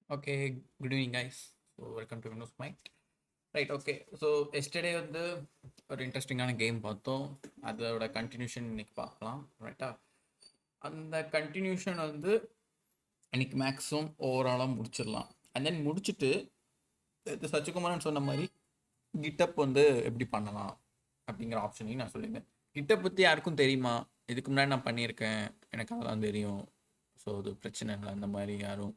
Okay, good evening, guys. So, welcome to Windows Mike. Right, okay. So, yesterday வந்து ஒரு இன்ட்ரெஸ்டிங்கான game பார்த்தோம். அதோட கண்டினியூஷன் இன்னைக்கு பார்க்கலாம். ரைட்டா? அந்த கண்டினியூஷன் வந்து இன்னைக்கு மேக்ஸிமம் ஓவராலாக முடிச்சிடலாம். அண்ட் தென் முடிச்சுட்டு இது சச்சிகுமாரன் சொன்ன மாதிரி கிட்டப் வந்து எப்படி பண்ணலாம் அப்படிங்கிற ஆப்ஷனையும் நான் சொல்லியிருந்தேன். கிட்டப் பற்றி யாருக்கும் தெரியுமா? இதுக்கு முன்னாடி நான் பண்ணியிருக்கேன், எனக்கு அதெல்லாம் தெரியும். ஸோ அது பிரச்சனை இல்லை. அந்த மாதிரி யாரும்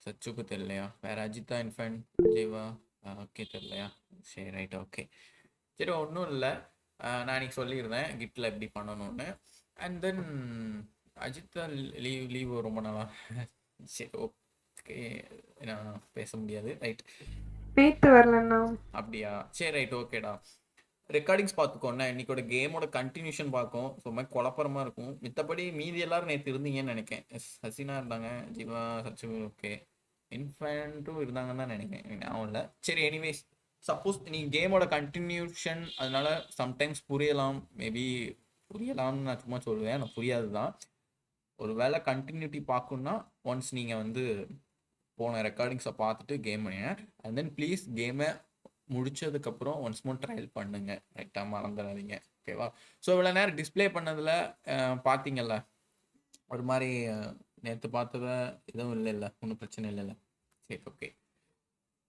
சச்சுக்கு தெரியலையா? வேற அஜிதா இன்ஃபேன் ஜீவா ஓகே தெரியலையா? சரி ரைட் ஓகே. சரி ஒன்றும் இல்லை. நான் இன்னைக்கு சொல்லியிருந்தேன் கிட்டில் எப்படி பண்ணணும்னு. அண்ட் தென் அஜித்தா லீவ் ரொம்ப நாளா. சரி ஓகே, நான் பேச முடியாது. ரைட் நேத்து வரலண்ணா. அப்படியா? சரி ரைட் ஓகேடா. ரெக்கார்டிங்ஸ் பார்த்துக்கோண்ணே. இன்னைக்கோட கேமோட கண்டினியூஷன் பார்க்கும். ஸோ மாதிரி குழப்பறமா இருக்கும். மித்தபடி மீதி எல்லாரும் நேற்று இருந்தீங்கன்னு நினைக்கிறேன். ஹசீனா இருந்தாங்க, ஜீவா, சச்சு ஓகே, இன்ஃபேண்ட்டும் இருந்தாங்கன்னு தான் நினைக்கிறேன், எனக்கு ஞாபகம் இல்லை. சரி எனிவேஸ், சப்போஸ் நீ கேமோட கண்டினியூஷன் அதனால சம்டைம்ஸ் புரியலாம், மேபி புரியலாம்னு நான் சும்மா சொல்லுவேன், எனக்கு புரியாது தான். ஒரு வேளை கண்டினியூட்டி பார்க்கணுன்னா ஒன்ஸ் நீங்கள் வந்து போன ரெக்கார்டிங்ஸை பார்த்துட்டு கேம் பண்ணுங்க. அண்ட் தென் ப்ளீஸ் கேமை முடிச்சதுக்கப்புறம் ஒன்ஸ் மோர் ட்ரையல் பண்ணுங்க. ரைட்டாக மறந்துடாதீங்க, ஓகேவா? ஸோ இவ்வளோ நேரம் டிஸ்பிளே பண்ணதில் பார்த்தீங்கல்ல, ஒரு மாதிரி நேற்று பார்த்தத எதுவும் இல்லை, ஒன்றும் பிரச்சனை இல்லைல்ல. சரி ஓகே.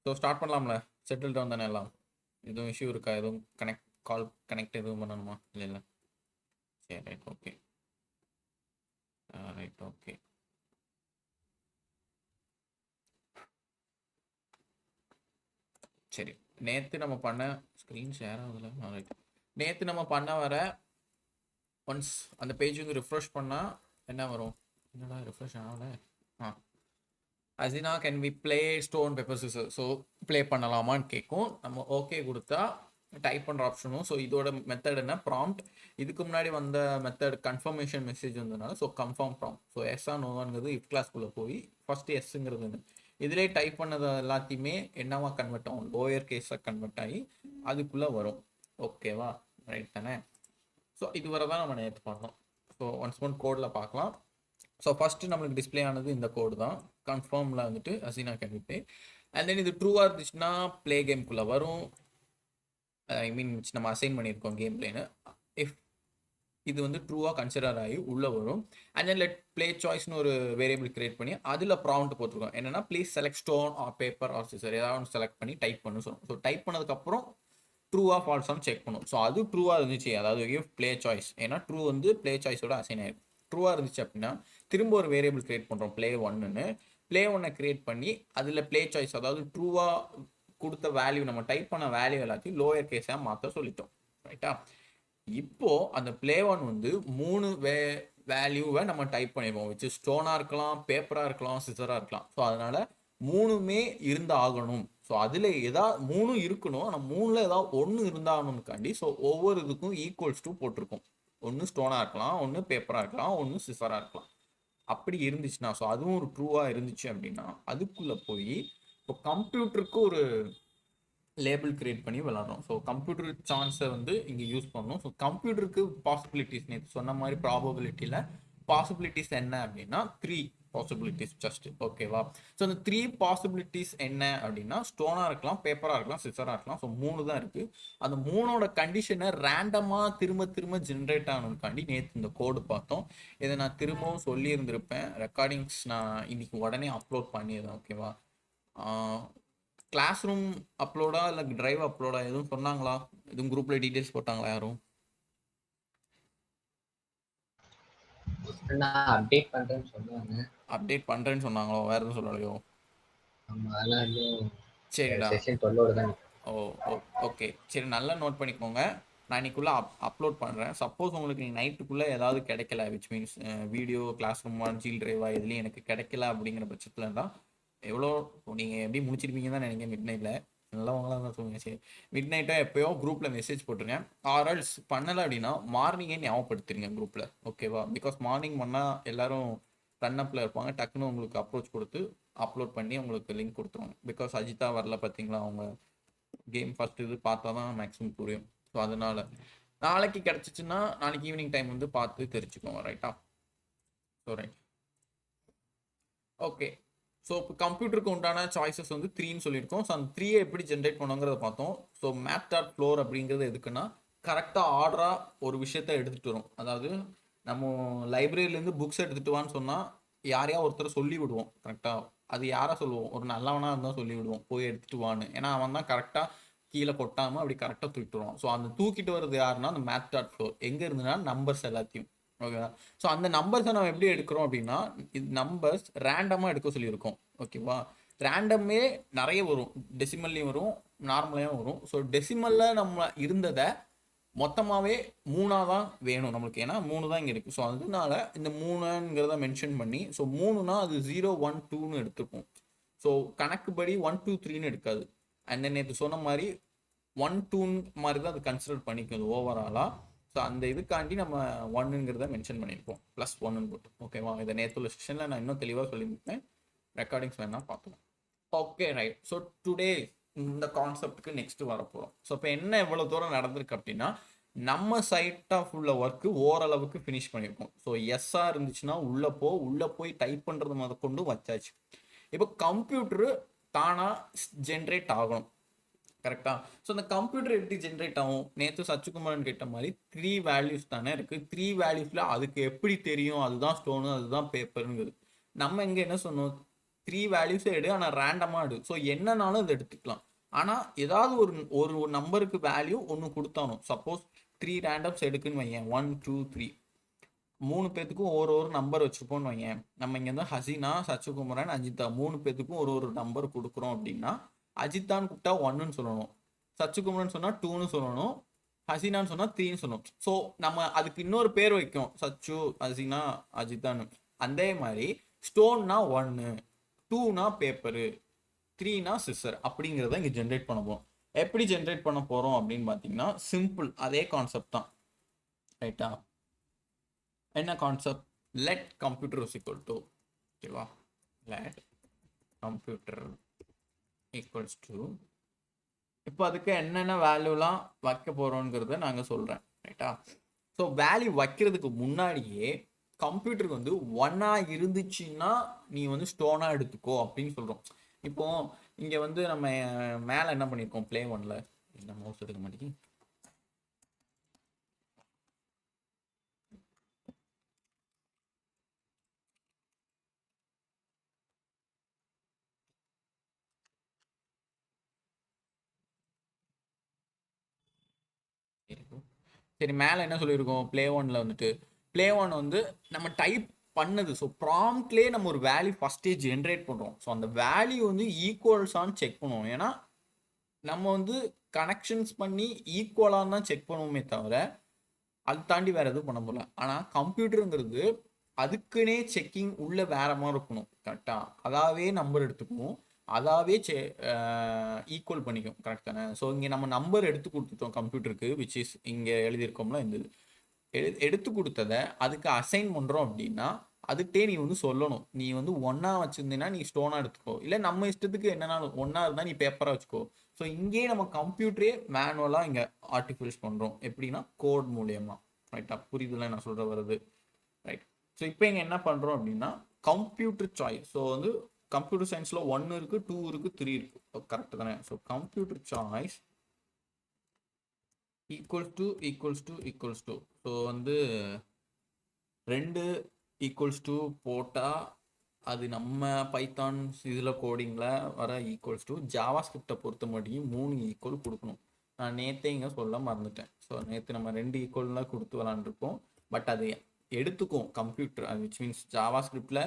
ஸோ ஸ்டார்ட் பண்ணலாம்ல. செட்டில் டவுன் தானே எல்லாம்? எதுவும் இஷ்யூ இருக்கா? எதுவும் கால் கனெக்ட் எதுவும் பண்ணணுமா? இல்லை. சரி ரைட் ஓகே. Right okay. சரி, நேற்று நம்ம பண்ண ஸ்க்ரீன் ஷேர் ஆகுதுல. ரைட், நேற்று நம்ம பண்ண வர ஒன்ஸ் அந்த பேஜுக்கு ரிஃப்ரெஷ் பண்ணால் என்ன வரும்? என்னடா ரிஃப்ரெஷ் ஆகல. Hasina can we play stone paper scissor? So play பண்ணலாமான்னு கேட்கும். நம்ம ஓகே கொடுத்தா டைப் பண்ணுற ஆப்ஷனும். ஸோ இதோட மெத்தட் என்ன? ப்ராம்ப்ட். இதுக்கு முன்னாடி வந்த மெத்தட் கன்ஃபர்மேஷன் மெசேஜ் வந்ததுனால ஸோ கன்ஃபார்ம் ப்ராம்ப்ட். ஸோ எஸ்ஸா நோவாங்கிறது இஃப் கிளாஸ்க்குள்ளே போய் ஃபஸ்ட்டு எஸ்ஸுங்கிறது இதிலே டைப் பண்ணது எல்லாத்தையுமே என்னவா கன்வெர்ட் ஆகும்? லோயர் கேஸாக கன்வெர்ட் ஆகி அதுக்குள்ளே வரும். ஓகேவா? ரைட் தானே? ஸோ இதுவரை தான் நம்ம நேற்று பண்ணோம். ஸோ ஒன்ஸ் ஒன் கோடில் பார்க்கலாம். ஸோ ஃபஸ்ட்டு நம்மளுக்கு டிஸ்பிளே ஆனது இந்த கோடு தான். கன்ஃபார்மில் வந்துட்டு Hasina can play. And then இது ட்ரூவாக இருந்துச்சுன்னா ப்ளே கேம்குள்ளே வரும். ஐ மீன் நம்ம அசைன் பண்ணியிருக்கோம் கேம் பிளேன்னு. இஃப் இது வந்து ட்ரூவாக கன்சிடர் ஆகி உள்ளே வரும். அண்ட் தென் லெட் ப்ளே சாய்ஸ்னு ஒரு வேரியபிள் கிரியேட் பண்ணி அதில் ப்ராம்ப்ட் போட்டிருக்கோம். என்னென்னா please select stone or paper or scissor, ஏதாவது ஒன்று செலக்ட் பண்ணி டைப் பண்ணு சொல்லுவோம். ஸோ டைப் பண்ணதுக்கப்புறம் ட்ரூவாக ஃபால்ஸான்னு செக் பண்ணும். ஸோ அது ட்ரூவாக இருந்துச்சு, அதாவது கிவ் ப்ளே சாய்ஸ். ஏன்னா ட்ரூ வந்து ப்ளே சாய்ஸோட அசைன் ஆகிடும். ட்ரூவாக இருந்துச்சு அப்படின்னா திரும்ப ஒரு வேரியபிள் கிரியேட் பண்ணுறோம், ப்ளே ஒன்னுன்னு. ப்ளே ஒன்னை கிரியேட் பண்ணி அதில் ப்ளே சாய்ஸ், அதாவது ட்ரூவாக கொடுத்த வேல்யூ, நம்ம டைப் பண்ண வேல்யூ எல்லாத்தையும் லோயர் கேஸாக மாற்ற சொல்லிட்டோம். ரைட்டா? இப்போ அந்த ப்ளே ஒன் வந்து 3 வேல்யூவை நம்ம டைப் பண்ணிடுவோம், விச் ஸ்டோனாக இருக்கலாம், பேப்பராக இருக்கலாம், சிசராக இருக்கலாம். ஸோ அதனால 3மே இருந்து ஆகணும். ஸோ அதில் ஏதாவது 3 இருக்கணும், ஆனால் 3ல் ஏதாவது ஒன்று இருந்தாகணும்னுக்காண்டி ஸோ ஒவ்வொரு இதுக்கும் ஈக்குவல்ஸ் டூ போட்டிருக்கும். ஒன்று ஸ்டோனாக இருக்கலாம், ஒன்று பேப்பராக இருக்கலாம், ஒன்று சிசராக இருக்கலாம். அப்படி இருந்துச்சுன்னா, ஸோ அதுவும் ஒரு ட்ரூவாக இருந்துச்சு அப்படின்னா அதுக்குள்ளே போய் இப்போ கம்ப்யூட்டருக்கு ஒரு லேபிள் கிரியேட் பண்ணி விளாட்றோம். ஸோ கம்ப்யூட்டர் சான்ஸை வந்து இங்கே யூஸ் பண்ணணும். ஸோ கம்ப்யூட்டருக்கு பாசிபிலிட்டிஸ் நேற்று சொன்ன மாதிரி ப்ராபபிலிட்டியில் பாசிபிலிட்டிஸ் என்ன அப்படின்னா 3 பாசிபிலிட்டிஸ் ஜஸ்ட். ஓகேவா? ஸோ அந்த 3 பாசிபிலிட்டிஸ் என்ன அப்படின்னா ஸ்டோனாக இருக்கலாம், பேப்பராக இருக்கலாம், சிசராக இருக்கலாம். ஸோ 3 தான் இருக்குது. அந்த 3ஓட கண்டிஷனை ரேண்டமாக திரும்ப திரும்ப ஜென்ரேட் ஆகணுக்காண்டி நேற்று இந்த கோடு பார்த்தோம். இதை நான் திரும்பவும் சொல்லியிருந்திருப்பேன். ரெக்கார்டிங்ஸ் நான் இன்னைக்கு உடனே அப்லோட் பண்ணிடுறேன். ஓகேவா? கிளாஸ் ரூம் அப்லோடா இல்லை டிரைவ் அப்லோடா எதுவும் சொன்னாங்களா? எதுவும் குரூப்ல டீடைல்ஸ் போட்டாங்களா யாரும்? அப்டேட் பண்றேன்னு சொல்லுவாங்க. அப்டேட் பண்றேன்னு சொன்னாங்களோ? வேற எதுவும் சொல்லலையோ? ஆமா, அதெல்லாம் இன்னும் சரிடா. செஷன் 12 தான். ஓ ஓகே, சரி, நல்லா நோட் பண்ணிக்கோங்க. நான் இன்னைக்குள்ள அப்லோட் பண்ணுறேன். சப்போஸ் உங்களுக்கு நைட்டுக்குள்ளே ஏதாவது கிடைக்கல, விச் மீன்ஸ் வீடியோ, கிளாஸ் ரூமா, ஜீல் டிரைவா இதுலேயும் எனக்கு கிடைக்கல அப்படிங்கிற பட்சத்தில் தான் எவ்வளோ நீங்கள் எப்படி முடிச்சிருப்பீங்க தான் நினைக்கிறேன். மிட் நைட்டில் நல்லவங்களாம் தான் சொல்லுங்க. சரி, மிட் நைட்டாக எப்போயோ குரூப்பில் மெசேஜ் போட்டுருங்க. ஆர்எல்ஸ் பண்ணலை அப்படின்னா மார்னிங்கே ஞாபகப்படுத்திருங்க குரூப்பில். ஓகேவா? பிகாஸ் மார்னிங் பண்ணால் எல்லோரும் ரன்னப்பில் இருப்பாங்க, டக்குன்னு உங்களுக்கு அப்ரோச் கொடுத்து அப்லோட் பண்ணி உங்களுக்கு லிங்க் கொடுத்துருவாங்க. பிகாஸ் அஜிதா வரல பார்த்தீங்களா, அவங்க கேம் ஃபர்ஸ்ட் இது பார்த்தா தான் மேக்ஸிமம் புரியும். ஸோ அதனால நாளைக்கு கிடச்சிச்சின்னா நாளைக்கு ஈவினிங் டைம் வந்து பார்த்து தெரிஞ்சுக்கோங்க. ரைட்டா? So right okay. ஸோ இப்போ கம்ப்யூட்டருக்கு உண்டான சாய்ஸஸ் வந்து 3ன்னு சொல்லியிருக்கோம். ஸோ அந்த 3யை எப்படி ஜென்ரேட் பண்ணுங்கிறத பார்த்தோம். ஸோ மேத் டாட் ஃப்ளோர் அப்படிங்கிறது எதுக்குன்னா கரெக்டாக ஆர்டராக ஒரு விஷயத்த எடுத்துகிட்டு வரும். அதாவது நம்ம லைப்ரரியிலேருந்து புக்ஸ் எடுத்துகிட்டு வான்னு சொன்னால் யாரையா ஒருத்தர் சொல்லி விடுவோம். கரெக்டாக அது யாரை சொல்லுவோம், ஒரு நல்லவனாக இருந்தால் சொல்லி விடுவோம் போய் எடுத்துகிட்டு வான்னு. ஏன்னா அவன் தான் கரெக்டாக கீழே கொட்டாமல் அப்படி கரெக்டாக தூக்கிட்டு வருவான். ஸோ அந்த தூக்கிட்டு வர்றது யாருன்னா அந்த மேத் டாட் ஃப்ளோர். எங்கே இருந்துன்னா நம்பர்ஸ் எல்லாத்தையும். ஓகேவா? ஸோ அந்த நம்பர்ஸை நம்ம எப்படி எடுக்கிறோம் அப்படின்னா இது நம்பர்ஸ் ரேண்டமாக எடுக்க சொல்லியிருக்கோம். ஓகேவா? ரேண்டமே நிறைய வரும், டெசிமல்லையும் வரும், நார்மலையும் வரும். ஸோ டெசிமலில் நம்ம இருந்ததை மொத்தமாகவே 3ஆக தான் வேணும் நம்மளுக்கு. ஏன்னா 3 தான் இங்கே இருக்குது. ஸோ அதனால இந்த 3ங்கிறத மென்ஷன் பண்ணி, ஸோ 3னா அது 0 1 2ன்னு எடுத்துக்கும். ஸோ கணக்குப்படி 1 2 3ன்னு எடுக்காது. அண்ட் நேற்று சொன்ன மாதிரி 1 2 மாதிரி தான் அது கன்சிடர் பண்ணிக்கும் ஓவராலாக. ஸோ அந்த இதுக்காண்டி நம்ம 1ங்கிறத மென்ஷன் பண்ணியிருப்போம், ப்ளஸ் 1ன்னு போட்டு. ஓகேவா? இதை நேற்றுள்ள செஷனில் நான் இன்னும் தெளிவாக சொல்லியிருப்பேன், ரெக்கார்டிங்ஸ் வேணால் பார்த்துக்கலாம். Okay right. ஸோ டுடே இந்த கான்செப்டுக்கு நெக்ஸ்ட் வரப்போகிறோம். ஸோ இப்போ என்ன எவ்வளோ தூரம் நடந்திருக்கு அப்படின்னா நம்ம சைட் ஆஃப் உள்ள ஒர்க்கு ஓரளவுக்கு ஃபினிஷ் பண்ணியிருக்கோம். ஸோ எஸ்ஸாக இருந்துச்சுன்னா உள்ளே போய் டைப் பண்ணுறது முத கொண்டு வச்சாச்சு. இப்போ கம்ப்யூட்டரு தானாக ஜென்ரேட் ஆகணும். கரெக்டா? ஸோ அந்த கம்ப்யூட்டர் எப்படி ஜென்ரேட் ஆகும்? நேற்று சச்சுக்குமாரன் கேட்ட மாதிரி 3 வேல்யூஸ் தானே இருக்குது. 3 வேல்யூஸில் அதுக்கு எப்படி தெரியும் அதுதான் ஸ்டோனு அதுதான் பேப்பருங்கிறது? நம்ம இங்கே என்ன சொன்னோம், 3 வேல்யூஸே எடு, ஆனால் ரேண்டமாக எடு. ஸோ என்னன்னாலும் அதை எடுத்துக்கலாம். ஆனால் ஏதாவது ஒரு நம்பருக்கு வேல்யூ ஒன்று கொடுத்தானோ, சப்போஸ் 3 ரேண்டம்ஸ் எடுக்குன்னு வையேன், 1 2 3 3 பேத்துக்கும் ஒரு நம்பர் வச்சுருப்போம்னு வையேன். நம்ம இங்கே வந்து ஹசீனா, சச்சுகுமரன், அஜிதா 3 பேத்துக்கும் ஒரு நம்பர் கொடுக்குறோம் அப்படின்னா அஜித்தான்னு கூப்பிட்டா 1ன்னு சொல்லணும், சச்சுகுமரன் சொன்னால் 2ன்னு சொல்லணும், ஹசீனான்னு சொன்னால் 3ன்னு சொல்லணும். ஸோ நம்ம அதுக்கு இன்னொரு பேர் வைக்கும், சச்சு, ஹசீனா, அஜித்தான்னு. அதே மாதிரி ஸ்டோன்னா 1, 2னா பேப்பரு, 3னா சிசர் அப்படிங்கிறத இங்கே ஜென்ரேட் பண்ண போகிறோம். எப்படி ஜென்ரேட் பண்ண போகிறோம் அப்படின்னு பார்த்தீங்கன்னா சிம்பிள், அதே கான்செப்ட் தான். ரைட்டா? என்ன concept? Let computer is equal to, ஓகேவா, லெட் கம்ப்யூட்டர் ஈக்குவல்ஸ் டு, இப்போ அதுக்கு என்னென்ன வேல்யூலாம் வைக்க போகிறோங்கிறத நாங்கள் சொல்கிறேன். ரைட்டா? ஸோ வேல்யூ வைக்கிறதுக்கு முன்னாடியே கம்ப்யூட்டருக்கு வந்து 1ஆ இருந்துச்சுன்னா நீ வந்து ஸ்டோனாக எடுத்துக்கோ அப்படின்னு சொல்கிறோம். இப்போ இங்கே வந்து நம்ம மேலே என்ன பண்ணியிருக்கோம், ப்ளே 1ல என்ன மவுஸ் எடுக்க மாட்டேங்குது. சரி, மேலே என்ன சொல்லியிருக்கோம், ப்ளே 1ல வந்துட்டு ப்ளே 1 வந்து நம்ம டைப் பண்ணது. ஸோ ப்ராம்ப்ட்லேயே நம்ம ஒரு வேல்யூ ஃபஸ்ட்டே ஜென்ரேட் பண்ணுறோம். ஸோ அந்த வேல்யூ வந்து ஈக்குவல்ஸான்னு செக் பண்ணுவோம். ஏன்னா நம்ம வந்து கனெக்ஷன்ஸ் பண்ணி ஈக்குவலான்னு தான் செக் பண்ணுவோமே தவிர அது தாண்டி வேறு எதுவும் பண்ண போகல. ஆனால் கம்ப்யூட்டருங்கிறது அதுக்குன்னே செக்கிங் உள்ள வேற மாதிரி இருக்கணும். கரெக்டாக அதாவே நம்பர் எடுத்துக்குவோம், அதாவே ஈக்குவல் பண்ணிக்கும். கரெக்ட் தானே? ஸோ இங்கே நம்ம நம்பர் எடுத்து கொடுத்துட்டோம் கம்ப்யூட்டருக்கு, விச் இஸ் இங்கே எழுதியிருக்கோம்ல, இந்த எடுத்து கொடுத்ததை அதுக்கு அசைன் பண்ணுறோம் அப்படின்னா அதுக்கிட்டே நீ வந்து சொல்லணும், நீ வந்து 1ஆ வச்சுருந்தீங்கன்னா நீ ஸ்டோனாக எடுத்துக்கோ, இல்லை நம்ம இஷ்டத்துக்கு என்னன்னாலும் 1ஆ இருந்தால் நீ பேப்பராக வச்சுக்கோ. ஸோ இங்கேயே நம்ம கம்ப்யூட்டரே மேனுவலாக இங்கே ஆர்டிஃபிஷியல் பண்ணுறோம். எப்படின்னா கோட் மூலியமாக. ரைட்டா? புரியுதுல நான் சொல்கிற வருது? ரைட். ஸோ இப்போ இங்கே என்ன பண்ணுறோம் அப்படின்னா கம்ப்யூட்டர் சாய்ஸ். ஸோ வந்து கம்ப்யூட்டர் சயின்ஸில் 1 இருக்குது, 2 இருக்குது, 3 இருக்குது. கரெக்டு தானே? So computer choice equals to so வந்து 2 ஈக்குவல்ஸ் டு போட்டால் அது நம்ம பைத்தான் இதில் கோடிங்கில் வர ஈக்குவல்ஸ் டு, ஜாவா ஸ்கிரிப்டை பொறுத்த மட்டும் 3 ஈக்குவல் கொடுக்கணும். நான் நேற்றே இங்கே சொல்ல மறந்துட்டேன். ஸோ நேற்று நம்ம 2 ஈக்குவல்லாம் கொடுத்து விளாண்டுருப்போம். பட் அது எடுத்துக்கும் கம்ப்யூட்டர், அது விச் மீன்ஸ் ஜாவா ஸ்கிரிப்டில்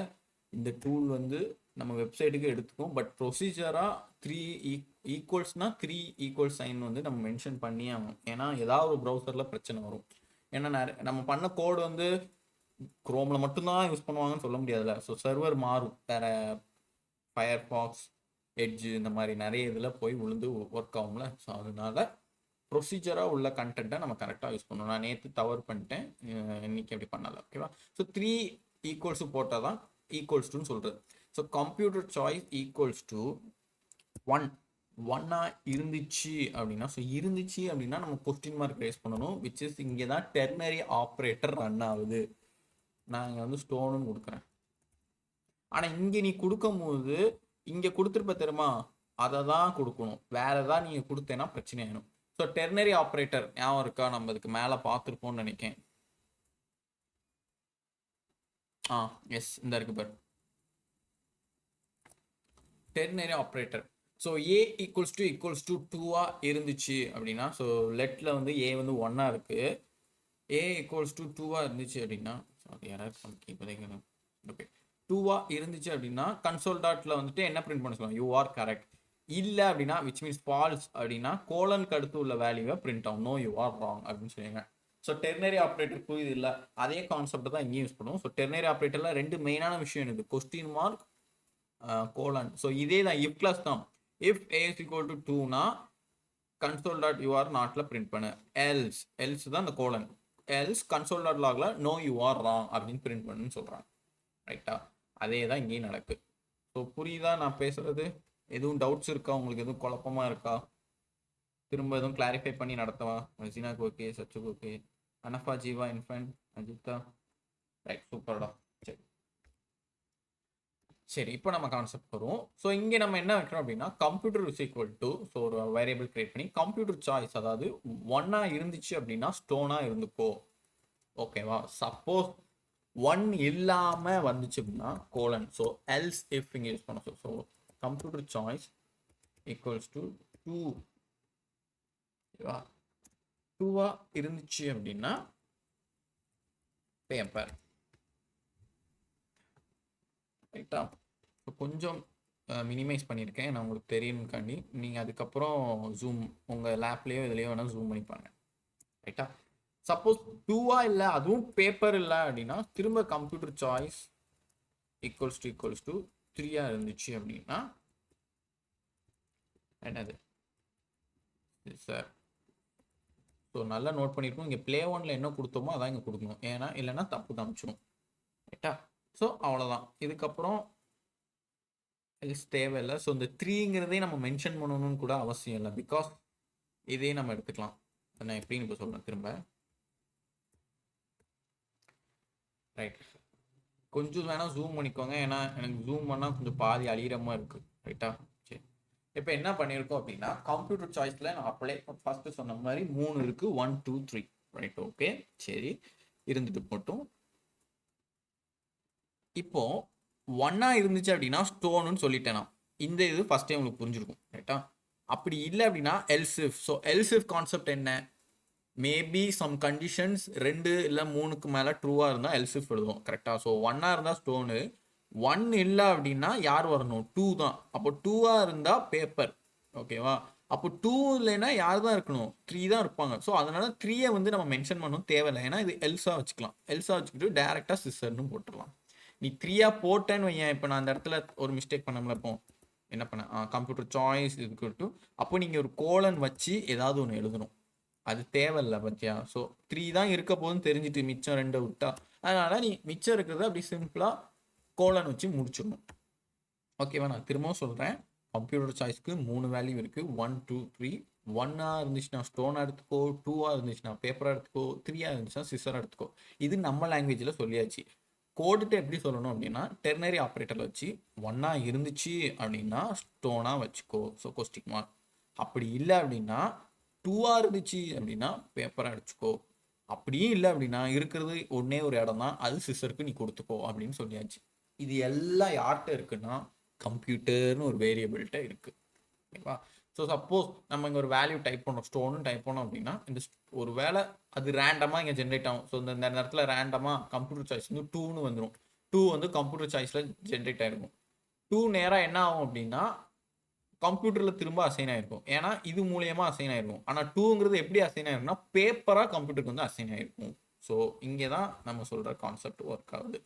இந்த டூல் வந்து நம்ம வெப்சைட்டுக்கு எடுத்துக்கும். பட் ப்ரொசீஜராக 3 ஈக்குவல்ஸ்னால் 3 ஈக்குவல் சைன் வந்து நம்ம மென்ஷன் பண்ணியே ஆகணும். ஏன்னா ஏதாவது ஒரு ப்ரௌசரில் பிரச்சனை வரும். ஏன்னா நம்ம பண்ண கோடு வந்து குரோமில் மட்டும்தான் யூஸ் பண்ணுவாங்கன்னு சொல்ல முடியாதுல்ல. ஸோ சர்வர் மாறும், வேறு ஃபயர்பாக்ஸ், எட்ஜு இந்த மாதிரி நிறைய இதில் போய் விழுந்து ஒர்க் ஆகும்ல. ஸோ அதனால ப்ரொசீஜராக உள்ள கண்டென்ட்டை நம்ம கரெக்டாக யூஸ் பண்ணணும். நான் நேற்று தவறு பண்ணிட்டேன், இன்னைக்கு அப்படி பண்ணலை. ஓகேவா? ஸோ 3 ஈக்குவல்ஸ் போட்டால் தான் ஈக்குவல்ஸ் டுன்னு சொல்கிறது. So computer choice equals to 1ஆ இருந்துச்சு அப்படின்னா, ஸோ இருந்துச்சு அப்படின்னா நம்ம கொஸ்டின் மார்க் ரேஸ் பண்ணணும், விச் இஸ் இங்கே தான் டெர்னரி ஆப்ரேட்டர் ரன் ஆகுது. நான் இங்கே வந்து ஸ்டோனுன்னு கொடுக்குறேன். ஆனா இங்க நீ கொடுக்கும்போது இங்க கொடுத்துருப்ப தெரியுமா, அதை தான் கொடுக்கணும். வேற ஏதாவது நீங்க கொடுத்தேன்னா பிரச்சனை ஆயிடும். ஸோ டெர்னரி ஆப்ரேட்டர் ஞாபகம் இருக்கா, நம்ம இதுக்கு மேல பார்த்துருப்போம்னு நினைக்கிறேன். எஸ், இந்த இருக்கு பாரு, ternary operator. So A equals to டூவா இருந்துச்சு அப்படின்னா, ஸோ லெட்ல வந்து ஏ வந்து ஒன்னா இருக்கு, ஏ ஈக்குவல்ஸ் டு டூவா இருந்துச்சு அப்படின்னா, சாரி யாராவது இப்போதைக்கு ஓகே, டூவா இருந்துச்சு அப்படின்னா கன்சோல் டாட்ல வந்துட்டு என்ன பிரிண்ட் பண்ண சொல்லுவாங்க, யூ ஆர் கரெக்ட். இல்லை அப்படின்னா விச் மீன்ஸ் ஃபால்ஸ் அப்படின்னா கோலனுக்கு அடுத்து உள்ள வேல்யூவை பிரிண்ட் ஆகும், நோ யூ ஆர் ராங் அப்படின்னு சொல்லுவாங்க. ஸோ டெர்னரி ஆப்ரேட்டர் புரியுது இல்லை, அதே கான்செப்ட் தான் இங்கேயும் யூஸ் பண்ணுவோம். ஸோ டெர்னரி ஆப்ரேட்டர்ல ரெண்டு மெயினான விஷயம் இருக்குது, கொஸ்டின் மார்க், கோலன். ஸோ இதே தான் இஃப் கிளாஸ் தான். If A is equal to டூனா கன்சோல் டாட் யூஆர் நாட்ல பிரிண்ட் பண்ணு, எல்ஸ் தான் இந்த கோலன், எல்ஸ் கன்சோல் டாட் லாக்ல நோ யூ ஆர் ராங் அப்படின்னு பிரிண்ட் பண்ணுன்னு சொல்றாங்க. ரைட்டா, அதே தான் இங்கேயும் நடக்கு. ஸோ புரியுதா நான் பேசுறது? எதுவும் டவுட்ஸ் இருக்கா உங்களுக்கு, எதுவும் குழப்பமா இருக்கா? திரும்ப எதுவும் கிளாரிஃபை பண்ணி நடத்தவா? ரஜினாக்கு okay, சச்சுக்கு okay, அனஃபா, Jeeva, இன்ஃபன், Ajitha, right, சூப்பர்டா. சரி சரி, இப்போ நம்ம கான்செப்ட் வரும். ஸோ இங்கே நம்ம என்ன வைக்கிறோம் அப்படின்னா, computer is equal to, so ஒரு வேரியபிள் கிரியேட் பண்ணி கம்ப்யூட்டர் சாய்ஸ், அதாவது ஒன்னா இருந்துச்சு அப்படின்னா ஸ்டோனா இருந்துக்கோ, ஓகேவா? சப்போஸ் ஒன் இல்லாம வந்துச்சு அப்படின்னா கோலன். ஸோ எல்ஸ் இஃப் இங்கே யூஸ் பண்ணோம். So computer choice equals to two, ஓகேவா? டூவா இருந்துச்சு அப்படின்னா பேப்பர், ரைட்டா? கொஞ்சம் மினிமைஸ் பண்ணியிருக்கேன் நான் உங்களுக்கு தெரியணுக்காண்டி. நீங்கள் அதுக்கப்புறம் ஜூம் உங்கள் லேப்லேயோ இதுலேயோ வேணால் ஜூம் பண்ணி பாருங்க, ரைட்டா? சப்போஸ் டூவா இல்லை அதுவும் பேப்பர் இல்லை அப்படின்னா திரும்ப கம்ப்யூட்டர் சாய்ஸ் ஈக்குவல்ஸ் டு த்ரீயா இருந்துச்சு அப்படின்னா என்னது சார்? ஸோ நல்லா நோட் பண்ணியிருக்கோம், இங்கே ப்ளே ஒன்ல என்ன கொடுத்தோமோ அதான் இங்கே கொடுக்கணும், ஏன்னா இல்லைன்னா தப்பு காமிச்சிடும், ரைட்டா? ஸோ அவ்வளோதான். இதுக்கப்புறம் தேவையில்லை. ஸோ இந்த த்ரீங்கிறதே நம்ம மென்ஷன் பண்ணணும்னு கூட அவசியம் இல்லை, பிகாஸ் இதே நம்ம எடுத்துக்கலாம். நான் எப்படின்னு இப்போ சொல்கிறேன் திரும்ப, ரைட்? கொஞ்சம் வேணால் ஜூம் பண்ணிக்கோங்க, ஏன்னா எனக்கு ஜூம் பண்ணால் கொஞ்சம் பாதி அழிகிற மாதிரி இருக்குது, ரைட்டா? சரி, இப்போ என்ன பண்ணியிருக்கோம் அப்படின்னா கம்ப்யூட்டர் சாய்ஸில் நான் அப்படியே ஃபஸ்ட்டு சொன்ன மாதிரி 3 இருக்குது, 1 2 3, ரைட்? ஓகே, சரி, இருந்துட்டு போட்டும். இப்போ ஒன்னா இருந்துச்சு அப்படின்னா ஸ்டோன்னு சொல்லிட்டேன் நான். இந்த இது ஃபர்ஸ்ட் டைம் உங்களுக்கு புரிஞ்சிருக்கும், ரைட்டா? அப்படி இல்லை அப்படின்னா else if. So else if concept என்ன, மேபி சம் கண்டிஷன்ஸ் 2 இல்லை 3க்கு மேலே ட்ரூவாக இருந்தால் எல்ஸ் இஃப் எழுதுவோம், கரெக்டாக? ஸோ ஒன்னா இருந்தால் ஸ்டோனு, 1 இல்லை அப்படின்னா யார் வரணும், 2 தான். அப்போ 2வா இருந்தால் பேப்பர், ஓகேவா? அப்போ 2 இல்லைன்னா யார் தான் இருக்கணும், 3 தான் இருப்பாங்க. ஸோ அதனால 3யை வந்து நம்ம மென்ஷன் பண்ணணும் தேவையில்லை, ஏன்னா இது எல்ஸாக வச்சுக்கலாம். எல்ஸாக வச்சுக்கிட்டு டேரெக்டாக சிஸ்டர்னு போட்டுடலாம். நீ 3யா போட்டேன்னு வையன், இப்போ நான் அந்த இடத்துல ஒரு மிஸ்டேக் பண்ணல, இப்போ என்ன பண்ணேன், கம்ப்யூட்டர் சாய்ஸ் இதுக்கு, அப்போ நீங்கள் ஒரு கோலன் வச்சு ஏதாவது ஒன்று எழுதணும், அது தேவையில்லை பத்தியா? ஸோ 3 தான் இருக்க போதுன்னு தெரிஞ்சுட்டு மிச்சம் 2 விட்டா, அதனால நீ மிச்சம் இருக்கிறத அப்படி சிம்பிளாக கோலன் வச்சு முடிச்சிடணும், ஓகேவா? நான் திரும்பவும் சொல்கிறேன், கம்ப்யூட்டர் சாய்ஸ்க்கு 3 வேல்யூ இருக்குது, 1 2 3. 1ஆ இருந்துச்சுன்னா ஸ்டோனாக எடுத்துக்கோ, 2ஆ இருந்துச்சுன்னா பேப்பராக எடுத்துக்கோ, 3ஆ இருந்துச்சுன்னா சிசராக எடுத்துக்கோ. இது நம்ம லாங்குவேஜில் சொல்லியாச்சு. கோடுட்டு எப்படி சொல்லணும் அப்படின்னா டெர்னரி ஆப்ரேட்டரில் வச்சு 1ஆ இருந்துச்சு அப்படின்னா ஸ்டோனாக வச்சுக்கோ, ஸோ கொஸ்டின் மார்க். அப்படி இல்லை அப்படின்னா 2ஆ இருந்துச்சு அப்படின்னா பேப்பராக அடிச்சுக்கோ. அப்படியும் இல்லை அப்படின்னா இருக்கிறது ஒன்றே ஒரு இடம் தான், அது சிசருக்கு நீ கொடுத்துக்கோ அப்படின்னு சொல்லியாச்சு. இது எல்லாம் யார்கிட்ட இருக்குன்னா கம்ப்யூட்டர்னு ஒரு வேரியபிள்கிட்ட இருக்குது, ஓகேவா? ஸோ சப்போஸ் நம்ம இங்கே ஒரு வேல்யூ டைப் பண்ணோம், ஸ்டோன்னு டைப் பண்ணோம் அப்படின்னா இந்த ஒரு வேலை அது ரேண்டமாக இங்கே ஜென்ரேட் ஆகும். ஸோ இந்த நேரத்தில் ரேண்டமாக கம்ப்யூட்டர் சாய்ஸ் வந்து 2ன்னு வந்துடும். 2 வந்து கம்ப்யூட்டர் சாய்ஸில் ஜென்ரேட் ஆகிருக்கும். 2 நேராக என்ன ஆகும் அப்படின்னா கம்ப்யூட்டரில் திரும்ப அசைன் ஆகிருக்கும், ஏன்னா இது மூலியமாக அசைன் ஆகிருக்கும். ஆனால் 2ங்கிறது எப்படி அசைன் ஆகிருக்கும்னா பேப்பராக கம்ப்யூட்டருக்கு வந்து அசைன் ஆகிருக்கும். ஸோ இங்கே தான் நம்ம சொல்கிற கான்செப்ட் ஒர்க் ஆகுது.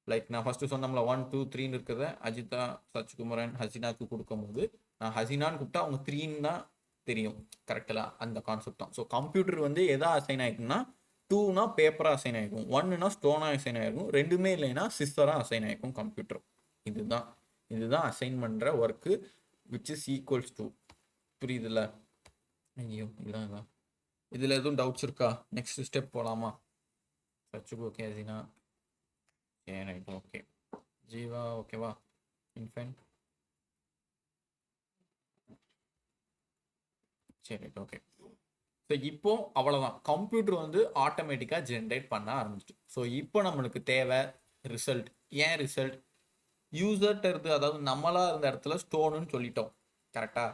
லைக் நான் ஃபஸ்ட்டு சொன்னோம்ல 1 2 3ன்னு இருக்கிறத அஜிதா, சச்சிகுமரன், ஹசினாக்கு கொடுக்கும்போது நான் ஹசினான்னு கூப்பிட்டா அவங்க 3ன்னு தான் தெரியும், கரெக்டா? அந்த கான்செப்ட் தான். ஸோ கம்ப்யூட்டர் வந்து எதா அசைன் ஆகிருக்குன்னா 2னா பேப்பராக அசைன் ஆகிருக்கும், 1னா ஸ்டோனாக அசைன் ஆகிருக்கும், 2மே இல்லைன்னா சிஸ்டராக அசைன் ஆகிருக்கும் கம்ப்யூட்டர். இதுதான் அசைன் பண்ணுற work which is equals to. புரியுதுல்ல? ஐயோ இதுதான். இதில் எதுவும் டவுட்ஸ் இருக்கா? நெக்ஸ்ட் ஸ்டெப் போகலாமா? சச்சுக்கு okay, Hasina right, okay. Jeeva ஓகேவா? இன்ஃபென்ட் சரி ஓகே. ஸோ இப்போ அவ்வளோதான், கம்ப்யூட்டர் வந்து ஆட்டோமேட்டிக்காக ஜென்ரேட் பண்ண ஆரம்பிச்சிட்டு. ஸோ இப்போ நம்மளுக்கு தேவை ரிசல்ட். ஏன் ரிசல்ட்? யூசர்கிட்ட இருந்து, அதாவது நம்மளா இருந்த இடத்துல ஸ்டோனுன்னு சொல்லிட்டோம் கரெக்டாக.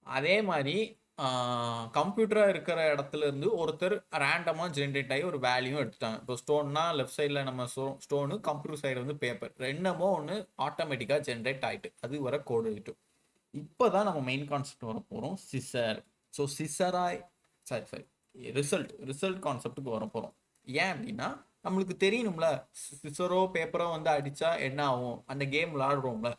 அதே மாதிரி கம்ப்யூட்டராக இருக்கிற இடத்துல இருந்து ஒருத்தர் ரேண்டமாக ஜென்ரேட் ஆகி ஒரு வேல்யூ எடுத்துட்டாங்க. இப்போ ஸ்டோன்னா லெஃப்ட் சைடில் நம்ம ஸ்டோனு, கம்ப்யூட்டர் சைடு வந்து பேப்பர், ரெண்டுமோ ஒன்று ஆட்டோமேட்டிக்காக ஜென்ரேட் ஆகிட்டு அது வர கோடு எழுதிட்டோம். இப்போ தான் நம்ம மெயின் கான்செப்ட் வர போகிறோம், சிசர். ஸோ சிசராய் சரி ரிசல்ட் கான்செப்ட்டுக்கு வர போகிறோம். ஏன் அப்படின்னா நம்மளுக்கு தெரியணும்ல, சிசரோ பேப்பரோ வந்து அடித்தா என்ன ஆகும், அந்த கேம் விளாடுறோம்ல.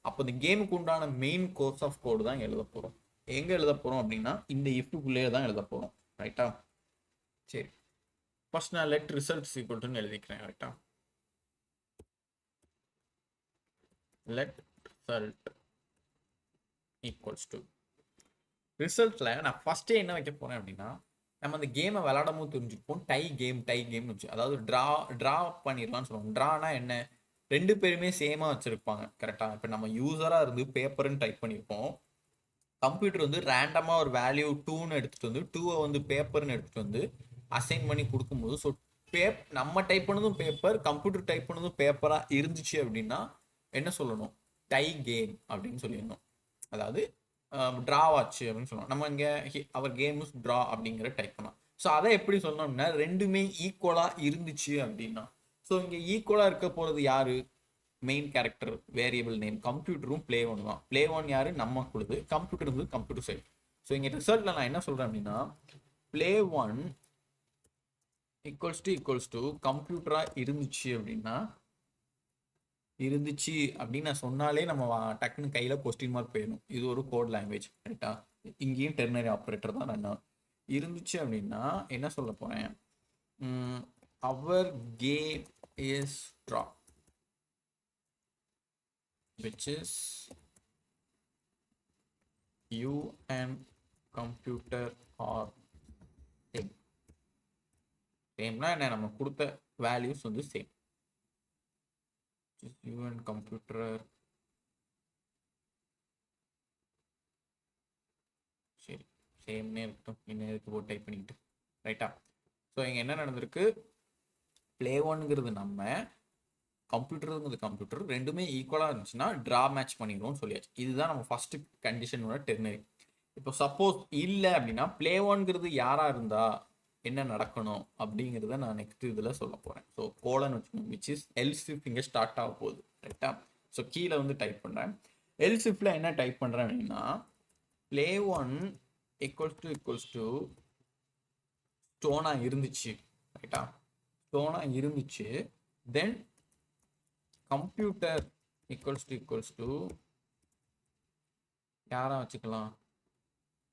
அப்போ இந்த கேமுக்கு உண்டான மெயின் கோர்ஸ் ஆஃப் கோடு தான் எழுத போகிறோம். எங்கே எழுத போகிறோம் அப்படின்னா இந்த இஃப்குள்ளேயே தான் எழுத போகிறோம். ரைட்டா? சரி, ஃபர்ஸ்ட் நான் லெட் ரிசல்ட் ஈக்குவல்ட்டுன்னு எழுதிக்கிறேன். ரைட்டா? லெட் ரிசல்ட் ஈக்குவல்ஸ் டு ரிசல்ட்டில் நான் ஃபஸ்ட்டே என்ன வைக்க போகிறேன் அப்படின்னா, நம்ம அந்த கேமை விளாடும் போது தெரிஞ்சுப்போம் டை கேம்னு வச்சு, அதாவது ட்ரா பண்ணிடலாம்னு சொல்லுவோம். ட்ரானா என்ன, ரெண்டு பேருமே சேமாக வச்சுருப்பாங்க கரெக்டாக. இப்போ நம்ம யூஸராக இருந்து பேப்பர்னு டைப் பண்ணியிருப்போம், கம்ப்யூட்டர் வந்து ரேண்டமாக ஒரு வேல்யூ 2ன்னு எடுத்துகிட்டு வந்து 2வை வந்து பேப்பர்னு எடுத்துகிட்டு வந்து அசைன் பண்ணி கொடுக்கும்போது, ஸோ நம்ம டைப் பண்ணதும் பேப்பர், கம்ப்யூட்டர் டைப் பண்ணதும் பேப்பராக இருந்துச்சு அப்படின்னா என்ன சொல்லணும், டை கேம் அப்படின்னு சொல்லிடணும். அதாவது ட்ரா ஆச்சு அப்படின்னு சொல்லணும். நம்ம இங்கே அவர் கேம் இஸ் ட்ரா அப்படிங்கிற டைப் பண்ணலாம். ஸோ அதை எப்படி சொல்லணும்னா ரெண்டுமே ஈக்குவலாக இருந்துச்சு அப்படின்னா, ஸோ இங்கே ஈக்குவலாக இருக்க போகிறது யாரு, மெயின் கேரக்டர் வேரியபிள் நேம் கம்ப்யூட்டரும் பிளே ஒன் தான். பிளே ஒன் யாரு, நம்ம கொடுது, கம்ப்யூட்டர் வந்து கம்ப்யூட்டர் சைடு. ஸோ இங்கே ரிசல்ட்டில் நான் என்ன சொல்கிறேன் அப்படின்னா, பிளே ஒன் ஈக்குவல்ஸ் டு கம்ப்யூட்டராக இருந்துச்சு அப்படின்னு நான் சொன்னாலே நம்ம டக்குன்னு கையில் கொஸ்டின் மார்க் போயிடணும். இது ஒரு கோட் லாங்குவேஜ் ரைட்டா. இங்கேயும் டெர்னரி ஆப்ரேட்டர் தான் ரன் இருந்துச்சு அப்படின்னா என்ன சொல்ல போகிறேன், our game is draw which is you and computer are same. சேம்னா என்ன, நம்ம கொடுத்த வேல்யூஸ் வந்து சேம். you and computer சரி சேம்னே இருக்கட்டும், என்ன எதுக்கு போட்டு டைப் பண்ணிக்கிட்டு. ரைட்டா? ஸோ இங்கே என்ன நடந்திருக்கு, பிளே ஒன்னுங்கிறது நம்ம, கம்ப்யூட்டருங்கிறது கம்ப்யூட்டர், ரெண்டுமே ஈக்குவலாக இருந்துச்சுன்னா ட்ரா மேட்ச் பண்ணிடுவோம்னு சொல்லியாச்சு. இதுதான் நம்ம ஃபர்ஸ்ட் கண்டிஷனோட டெர்னரி. இப்போ சப்போஸ் இல்லை அப்படின்னா பிளே ஒன்ங்கிறது யாராக இருந்தா என்ன நடக்கணும் அப்படிங்கிறத நான் நெக்ஸ்ட் இதில் சொல்ல போகிறேன். ஸோ கோலன் வச்சுக்கணும், விச் இஸ் எல்ஸ் இஃப் இங்கே ஸ்டார்ட் ஆக போகுது. ரைட்டா? ஸோ கீழே வந்து டைப் பண்ணுறேன். எல்ஸ் இஃப்ல என்ன டைப் பண்ணுறேன் அப்படின்னா, பிளே ஒன் ஈக்குவல்ஸ் டு ஸ்டோனாக இருந்துச்சு. ரைட்டா? ஸ்டோனாக இருந்துச்சு. தென் கம்ப்யூட்டர் ஈக்குவல்ஸ் டு யாரா வச்சுக்கலாம்,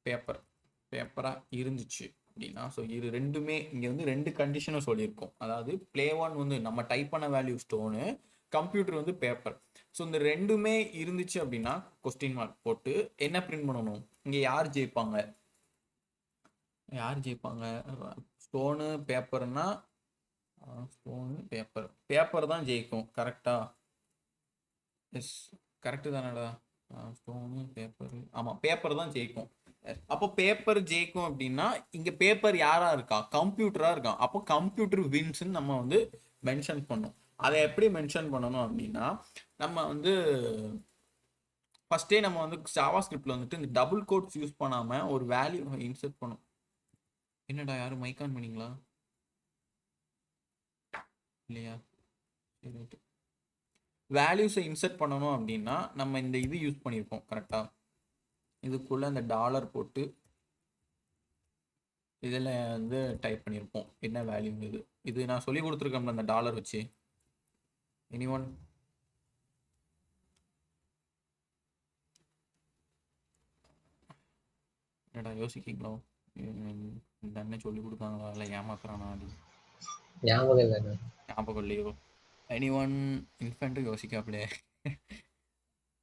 பேப்பராக இருந்துச்சு அப்படின்னா, ஸோ இது ரெண்டுமே இங்கே வந்து ரெண்டு கண்டிஷனும் சொல்லியிருக்கோம். அதாவது பிளே ஒன் வந்து நம்ம டைப் பண்ண வேல்யூ ஸ்டோனு, கம்ப்யூட்டர் வந்து பேப்பர். ஸோ இந்த ரெண்டுமே இருந்துச்சு அப்படின்னா கொஸ்டின் மார்க் போட்டு என்ன பிரிண்ட் பண்ணணும், இங்கே யார் ஜெயிப்பாங்க, ஸ்டோனு பேப்பர்னா ஸ்டோனு பேப்பர் தான் ஜெயிக்கும். கரெக்டா? எஸ் கரெக்டு தானடா. ஸ்டோனு பேப்பர், ஆமாம் பேப்பர் தான் ஜெயிக்கும். அப்போ பேப்பர் ஜெயிக்கும் அப்படின்னா இங்கே பேப்பர் யாராக இருக்கா, கம்ப்யூட்டராக இருக்கான். அப்போ கம்ப்யூட்டர் வின்ஸ்ன்னு நம்ம வந்து மென்ஷன் பண்ணோம். அதை எப்படி மென்ஷன் பண்ணணும் அப்படின்னா, நம்ம வந்து ஃபஸ்ட்டே நம்ம வந்து ஜாவா ஸ்கிரிப்டில் வந்துட்டு இந்த டபுள் கோட்ஸ் யூஸ் பண்ணாமல் ஒரு வேல்யூ இன்சர்ட் பண்ணோம். என்னடா யாரும் மைக் ஆன் பண்ணீங்களா இல்லையா? சரி, வேல்யூஸை இன்சர்ட் பண்ணணும் அப்படின்னா நம்ம இந்த இது யூஸ் பண்ணியிருக்கோம் கரெக்டாக. இதுக்குள்ளே இந்த டாலர் போட்டு இதில் வந்து டைப் பண்ணியிருப்போம் என்ன வேல்யூ. இது நான் சொல்லி கொடுத்துருக்கேன்ல அந்த டாலர் வச்சு. Any one? என்னடா யோசிக்கிங்களோ, இந்த அண்ணன் சொல்லி கொடுத்தாங்களா இல்லை ஏமாத்துறானா அப்படின்னு ஞாபகம் இல்லையோ? Any one? இன்ஃபென்ட்டு யோசிக்காப்லே.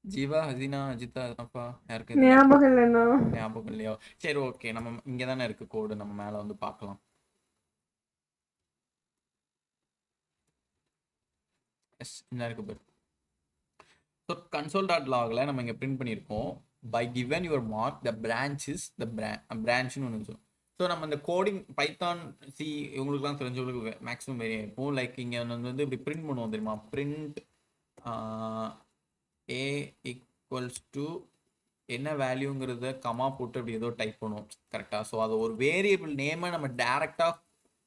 ஜீவா, ஹசீனா, அஜிதா, அப்பா யாருக்கு ஞாபகம் இல்லைண்ணா. ஞாபகம் இல்லையோ? சரி ஓகே, நம்ம இங்கே தானே இருக்குது கோடு, நம்ம மேலே வந்து பார்க்கலாம். எஸ், இந்த இருக்கு பேர். ஸோ கன்சோல் டாட் லாகில் நம்ம இங்கே பிரிண்ட் பண்ணியிருக்கோம் by given your mark the branch is the பிரான்ச்னு ஒன்று சொல்லுவோம். ஸோ நம்ம இந்த கோடிங் பைத்தான் சி இவங்களுக்குலாம் தெரிஞ்சவங்களுக்கு மேக்ஸிமம் வெரி இருக்கும். லைக் இங்கே வந்து இப்படி பிரிண்ட் பண்ணுவோம் தெரியுமா, பிரிண்ட் ஏ ஈக்குவல்ஸ் டு என்ன வேல்யூங்கிறத கமா போட்டு அப்படி ஏதோ டைப் பண்ணுவோம் கரெக்டாக. ஸோ அதை ஒரு வேரியபிள் நேமை நம்ம டேரெக்டாக